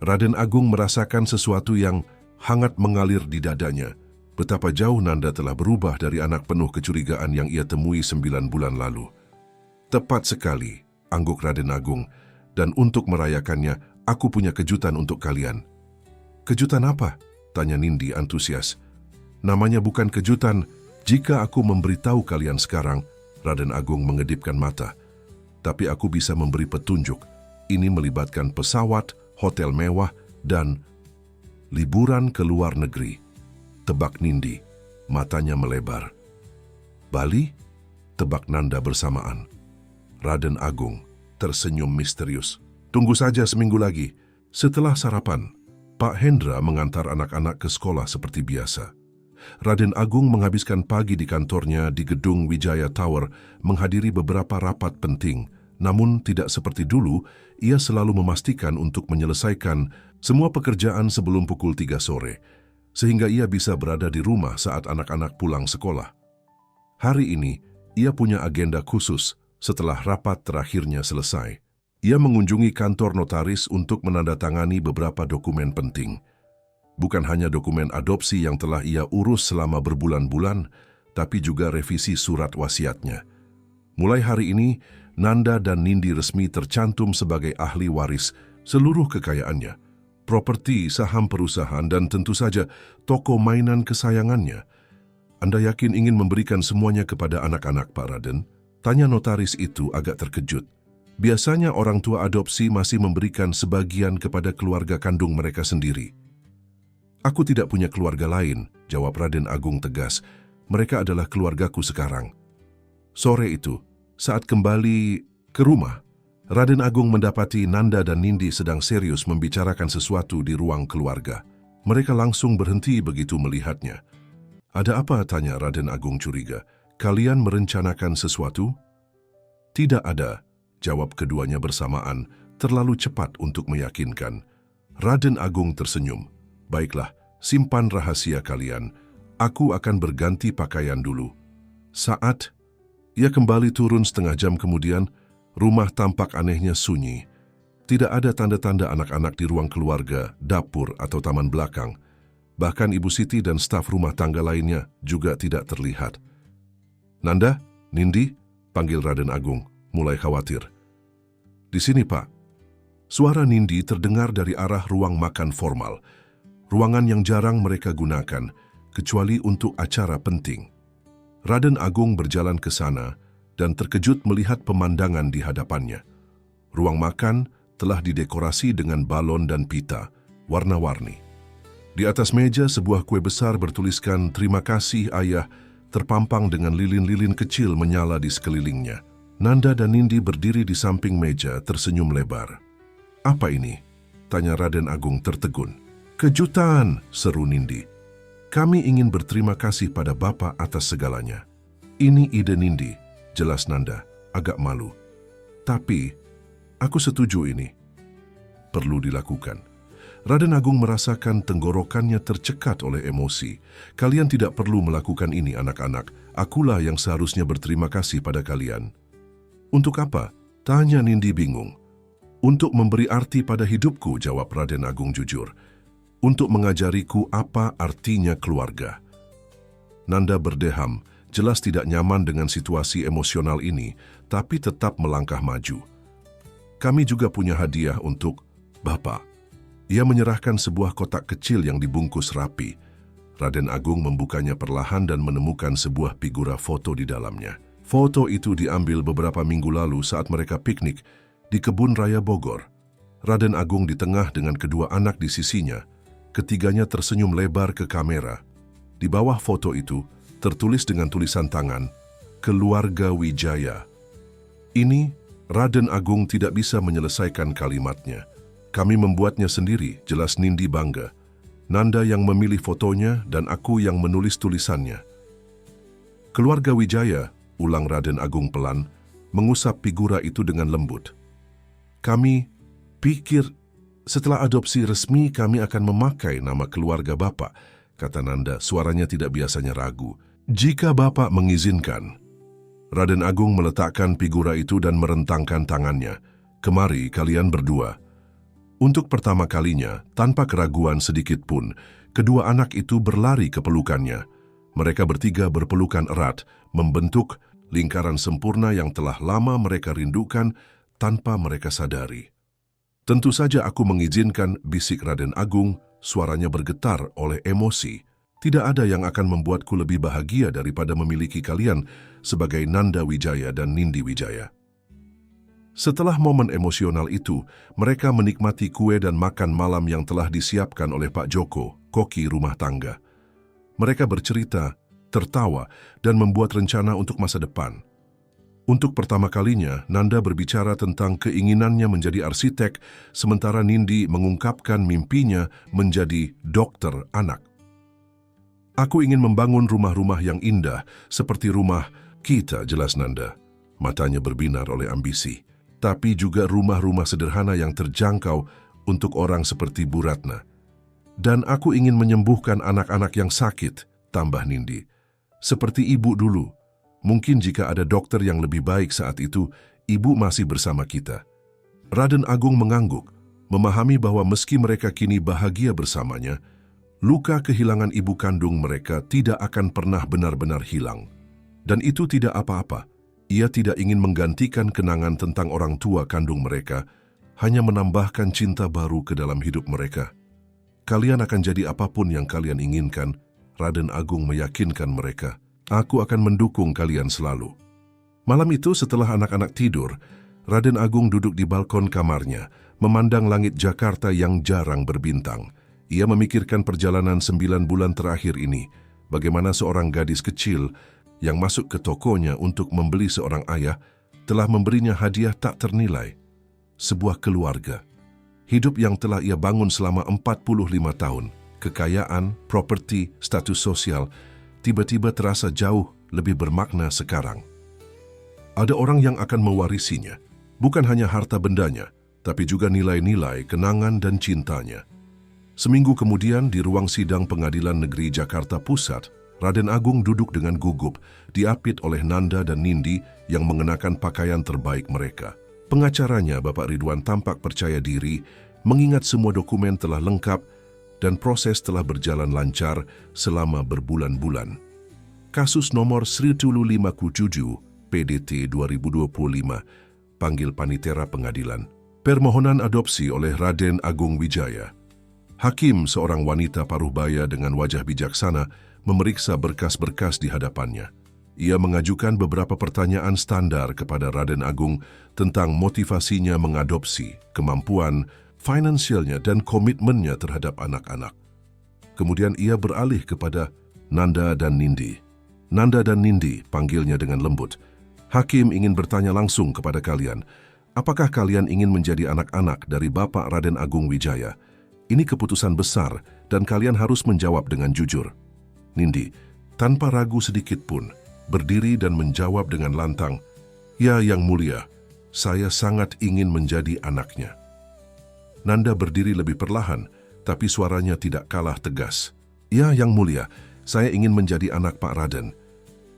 Raden Agung merasakan sesuatu yang hangat mengalir di dadanya. Betapa jauh Nanda telah berubah dari anak penuh kecurigaan yang ia temui 9 bulan lalu. Tepat sekali, angguk Raden Agung. Dan untuk merayakannya, aku punya kejutan untuk kalian. Kejutan apa? Tanya Nindi antusias. Namanya bukan kejutan jika aku memberitahu kalian sekarang, Raden Agung mengedipkan mata. Tapi aku bisa memberi petunjuk. Ini melibatkan pesawat, hotel mewah, dan liburan ke luar negeri. Tebak Nindi, matanya melebar. Bali? Tebak Nanda bersamaan. Raden Agung tersenyum misterius. Tunggu saja seminggu lagi. Setelah sarapan, Pak Hendra mengantar anak-anak ke sekolah seperti biasa. Raden Agung menghabiskan pagi di kantornya di gedung Wijaya Tower menghadiri beberapa rapat penting. Namun tidak seperti dulu, ia selalu memastikan untuk menyelesaikan semua pekerjaan sebelum pukul 3 sore, sehingga ia bisa berada di rumah saat anak-anak pulang sekolah. Hari ini, ia punya agenda khusus setelah rapat terakhirnya selesai. Ia mengunjungi kantor notaris untuk menandatangani beberapa dokumen penting. Bukan hanya dokumen adopsi yang telah ia urus selama berbulan-bulan, tapi juga revisi surat wasiatnya. Mulai hari ini, Nanda dan Nindi resmi tercantum sebagai ahli waris seluruh kekayaannya, properti, saham perusahaan, dan tentu saja toko mainan kesayangannya. Anda yakin ingin memberikan semuanya kepada anak-anak, Pak Raden? Tanya notaris itu agak terkejut. Biasanya orang tua adopsi masih memberikan sebagian kepada keluarga kandung mereka sendiri. Aku tidak punya keluarga lain, jawab Raden Agung tegas. Mereka adalah keluargaku sekarang. Sore itu, saat kembali ke rumah, Raden Agung mendapati Nanda dan Nindi sedang serius membicarakan sesuatu di ruang keluarga. Mereka langsung berhenti begitu melihatnya. Ada apa? Tanya Raden Agung curiga. Kalian merencanakan sesuatu? Tidak ada, jawab keduanya bersamaan, terlalu cepat untuk meyakinkan. Raden Agung tersenyum. Baiklah, simpan rahasia kalian. Aku akan berganti pakaian dulu. Saat ia kembali turun setengah jam kemudian, rumah tampak anehnya sunyi. Tidak ada tanda-tanda anak-anak di ruang keluarga, dapur, atau taman belakang. Bahkan Ibu Siti dan staf rumah tangga lainnya juga tidak terlihat. Nanda, Nindi, panggil Raden Agung, mulai khawatir. Di sini, Pak. Suara Nindi terdengar dari arah ruang makan formal. Ruangan yang jarang mereka gunakan, kecuali untuk acara penting. Raden Agung berjalan ke sana dan terkejut melihat pemandangan di hadapannya. Ruang makan telah didekorasi dengan balon dan pita, warna-warni. Di atas meja sebuah kue besar bertuliskan "Terima kasih Ayah", terpampang dengan lilin-lilin kecil menyala di sekelilingnya. Nanda dan Nindi berdiri di samping meja tersenyum lebar. Apa ini? Tanya Raden Agung tertegun. Kejutan, seru Nindi. Kami ingin berterima kasih pada Bapak atas segalanya. Ini ide Nindi. jelas Nanda, agak malu. Tapi, aku setuju ini. Perlu dilakukan. Raden Agung merasakan tenggorokannya tercekat oleh emosi. Kalian tidak perlu melakukan ini, anak-anak. Akulah yang seharusnya berterima kasih pada kalian. Untuk apa? Tanya Nindi bingung. Untuk memberi arti pada hidupku, jawab Raden Agung jujur. Untuk mengajariku apa artinya keluarga. Nanda berdeham, jelas tidak nyaman dengan situasi emosional ini, tapi tetap melangkah maju. Kami juga punya hadiah untuk Bapak. Ia menyerahkan sebuah kotak kecil yang dibungkus rapi. Raden Agung membukanya perlahan dan menemukan sebuah figura foto di dalamnya. Foto itu diambil beberapa minggu lalu saat mereka piknik di Kebun Raya Bogor. Raden Agung di tengah dengan kedua anak di sisinya. Ketiganya tersenyum lebar ke kamera. Di bawah foto itu tertulis dengan tulisan tangan, Keluarga Wijaya. Ini, Raden Agung tidak bisa menyelesaikan kalimatnya. Kami membuatnya sendiri, jelas Nindi bangga. Nanda yang memilih fotonya dan aku yang menulis tulisannya. Keluarga Wijaya, ulang Raden Agung pelan, mengusap figura itu dengan lembut. Kami pikir setelah adopsi resmi kami akan memakai nama keluarga Bapak, kata Nanda, suaranya tidak biasanya ragu. Jika Bapak mengizinkan. Raden Agung meletakkan figura itu dan merentangkan tangannya. Kemari kalian berdua. Untuk pertama kalinya, tanpa keraguan sedikit pun, kedua anak itu berlari ke pelukannya. Mereka bertiga berpelukan erat, membentuk lingkaran sempurna yang telah lama mereka rindukan tanpa mereka sadari. Tentu saja aku mengizinkan, bisik Raden Agung, suaranya bergetar oleh emosi. Tidak ada yang akan membuatku lebih bahagia daripada memiliki kalian sebagai Nanda Wijaya dan Nindi Wijaya. Setelah momen emosional itu, mereka menikmati kue dan makan malam yang telah disiapkan oleh Pak Joko, koki rumah tangga. Mereka bercerita, tertawa, dan membuat rencana untuk masa depan. Untuk pertama kalinya, Nanda berbicara tentang keinginannya menjadi arsitek, sementara Nindi mengungkapkan mimpinya menjadi dokter anak. Aku ingin membangun rumah-rumah yang indah, seperti rumah kita, jelas Nanda. Matanya berbinar oleh ambisi. Tapi juga rumah-rumah sederhana yang terjangkau untuk orang seperti Bu Ratna. Dan aku ingin menyembuhkan anak-anak yang sakit, tambah Nindi. Seperti ibu dulu. Mungkin jika ada dokter yang lebih baik saat itu, ibu masih bersama kita. Raden Agung mengangguk, memahami bahwa meski mereka kini bahagia bersamanya, luka kehilangan ibu kandung mereka tidak akan pernah benar-benar hilang. Dan itu tidak apa-apa. Ia tidak ingin menggantikan kenangan tentang orang tua kandung mereka, hanya menambahkan cinta baru ke dalam hidup mereka. Kalian akan jadi apapun yang kalian inginkan, Raden Agung meyakinkan mereka. Aku akan mendukung kalian selalu. Malam itu setelah anak-anak tidur, Raden Agung duduk di balkon kamarnya, memandang langit Jakarta yang jarang berbintang. Ia memikirkan perjalanan 9 bulan terakhir ini, bagaimana seorang gadis kecil yang masuk ke tokonya untuk membeli seorang ayah telah memberinya hadiah tak ternilai. Sebuah keluarga. Hidup yang telah ia bangun selama 45 tahun. Kekayaan, properti, status sosial, tiba-tiba terasa jauh lebih bermakna sekarang. Ada orang yang akan mewarisinya. Bukan hanya harta bendanya, tapi juga nilai-nilai, kenangan dan cintanya. Seminggu kemudian di ruang sidang Pengadilan Negeri Jakarta Pusat, Raden Agung duduk dengan gugup, diapit oleh Nanda dan Nindi yang mengenakan pakaian terbaik mereka. Pengacaranya, Bapak Ridwan, tampak percaya diri, mengingat semua dokumen telah lengkap dan proses telah berjalan lancar selama berbulan-bulan. Kasus nomor 1057 PDT 2025, panggil Panitera Pengadilan. Permohonan adopsi oleh Raden Agung Wijaya. Hakim, seorang wanita paruhbaya dengan wajah bijaksana, memeriksa berkas-berkas di hadapannya. Ia mengajukan beberapa pertanyaan standar kepada Raden Agung tentang motivasinya mengadopsi, kemampuan, finansialnya dan komitmennya terhadap anak-anak. Kemudian ia beralih kepada Nanda dan Nindi. Nanda dan Nindi, panggilnya dengan lembut. Hakim ingin bertanya langsung kepada kalian. Apakah kalian ingin menjadi anak-anak dari Bapak Raden Agung Wijaya? Ini keputusan besar dan kalian harus menjawab dengan jujur. Nindi, tanpa ragu sedikit pun, berdiri dan menjawab dengan lantang, "Ya, Yang Mulia, saya sangat ingin menjadi anaknya." Nanda berdiri lebih perlahan, tapi suaranya tidak kalah tegas. "Ya, Yang Mulia, saya ingin menjadi anak Pak Raden."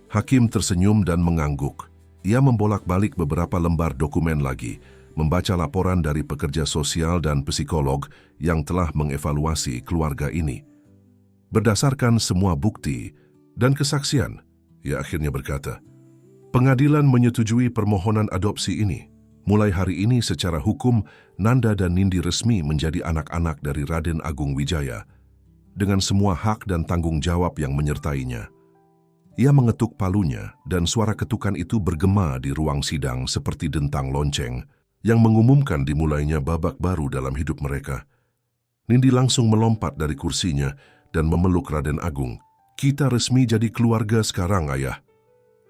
Hakim tersenyum dan mengangguk. Ia membolak-balik beberapa lembar dokumen lagi, membaca laporan dari pekerja sosial dan psikolog yang telah mengevaluasi keluarga ini. Berdasarkan semua bukti dan kesaksian, ia akhirnya berkata, "Pengadilan menyetujui permohonan adopsi ini. Mulai hari ini secara hukum, Nanda dan Nindi resmi menjadi anak-anak dari Raden Agung Wijaya, dengan semua hak dan tanggung jawab yang menyertainya." Ia mengetuk palunya dan suara ketukan itu bergema di ruang sidang seperti dentang lonceng yang mengumumkan dimulainya babak baru dalam hidup mereka. Nindi langsung melompat dari kursinya dan memeluk Raden Agung. "Kita resmi jadi keluarga sekarang, Ayah."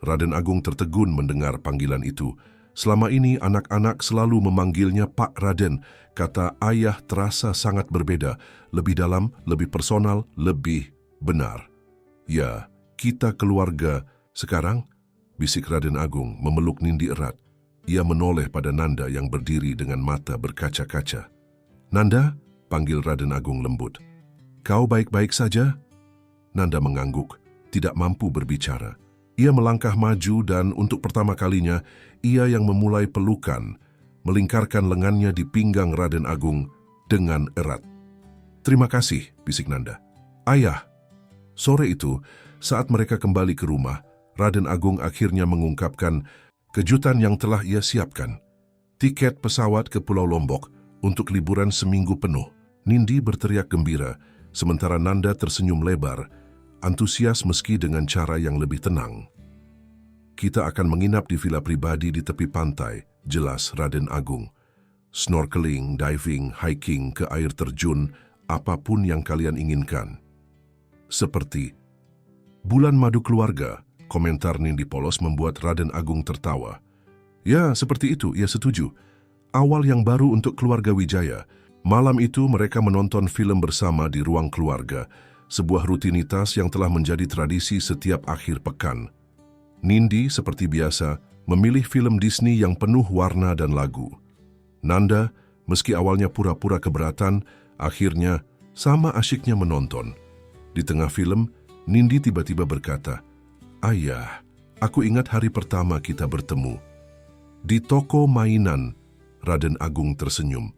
Raden Agung tertegun mendengar panggilan itu. Selama ini anak-anak selalu memanggilnya Pak Raden. Kata ayah terasa sangat berbeda, lebih dalam, lebih personal, lebih benar. "Ya, kita keluarga sekarang?" bisik Raden Agung memeluk Nindi erat. Ia menoleh pada Nanda yang berdiri dengan mata berkaca-kaca. "Nanda?" panggil Raden Agung lembut. "Kau baik-baik saja?" Nanda mengangguk, tidak mampu berbicara. Ia melangkah maju dan untuk pertama kalinya, ia yang memulai pelukan, melingkarkan lengannya di pinggang Raden Agung dengan erat. "Terima kasih," bisik Nanda. "Ayah." Sore itu, saat mereka kembali ke rumah, Raden Agung akhirnya mengungkapkan kejutan yang telah ia siapkan. Tiket pesawat ke Pulau Lombok untuk liburan seminggu penuh. Nindi berteriak gembira, sementara Nanda tersenyum lebar, antusias meski dengan cara yang lebih tenang. "Kita akan menginap di villa pribadi di tepi pantai," jelas Raden Agung. "Snorkeling, diving, hiking ke air terjun, apapun yang kalian inginkan." "Seperti bulan madu keluarga," komentar Nindi polos membuat Raden Agung tertawa. "Ya, seperti itu, ia setuju. Awal yang baru untuk keluarga Wijaya." Malam itu mereka menonton film bersama di ruang keluarga, sebuah rutinitas yang telah menjadi tradisi setiap akhir pekan. Nindi, seperti biasa, memilih film Disney yang penuh warna dan lagu. Nanda, meski awalnya pura-pura keberatan, akhirnya sama asyiknya menonton. Di tengah film, Nindi tiba-tiba berkata, "Ayah, aku ingat hari pertama kita bertemu. Di toko mainan." Raden Agung tersenyum.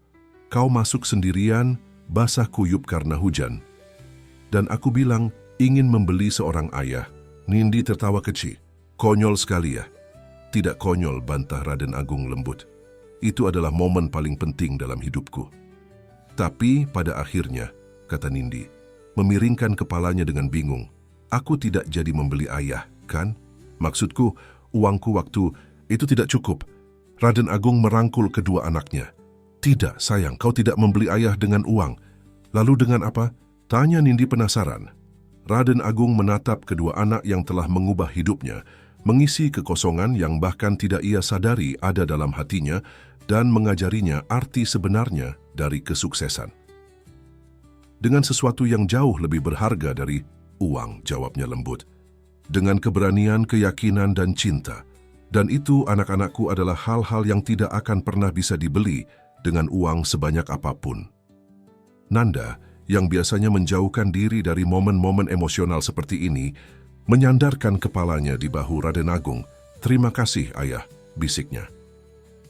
"Kau masuk sendirian, basah kuyup karena hujan. Dan aku bilang, ingin membeli seorang ayah." Nindi tertawa kecil. "Konyol sekali ya." "Tidak konyol," bantah Raden Agung lembut. "Itu adalah momen paling penting dalam hidupku." "Tapi pada akhirnya," kata Nindi, memiringkan kepalanya dengan bingung, "aku tidak jadi membeli ayah, kan? Maksudku, uangku waktu itu tidak cukup." Raden Agung merangkul kedua anaknya. "Tidak, sayang, kau tidak membeli ayah dengan uang. Lalu dengan apa?" tanya Nindi penasaran. Raden Agung menatap kedua anak yang telah mengubah hidupnya, mengisi kekosongan yang bahkan tidak ia sadari ada dalam hatinya, dan mengajarinya arti sebenarnya dari kesuksesan. "Dengan sesuatu yang jauh lebih berharga dari uang," jawabnya lembut. "Dengan keberanian, keyakinan, dan cinta. Dan itu, anak-anakku, adalah hal-hal yang tidak akan pernah bisa dibeli dengan uang sebanyak apapun." Nanda, yang biasanya menjauhkan diri dari momen-momen emosional seperti ini, menyandarkan kepalanya di bahu Raden Agung. "Terima kasih, Ayah," bisiknya.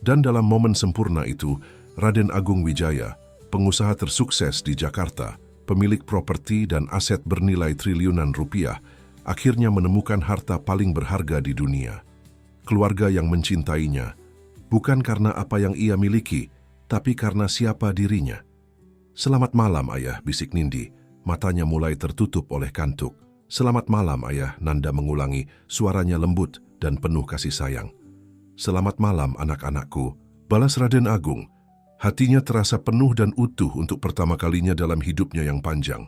Dan dalam momen sempurna itu, Raden Agung Wijaya, pengusaha tersukses di Jakarta, pemilik properti dan aset bernilai triliunan rupiah, akhirnya menemukan harta paling berharga di dunia. Keluarga yang mencintainya, bukan karena apa yang ia miliki, tapi karena siapa dirinya. "Selamat malam, Ayah," bisik Nindi. Matanya mulai tertutup oleh kantuk. "Selamat malam, Ayah," Nanda mengulangi, suaranya lembut dan penuh kasih sayang. "Selamat malam, anak-anakku," balas Raden Agung. Hatinya terasa penuh dan utuh untuk pertama kalinya dalam hidupnya yang panjang.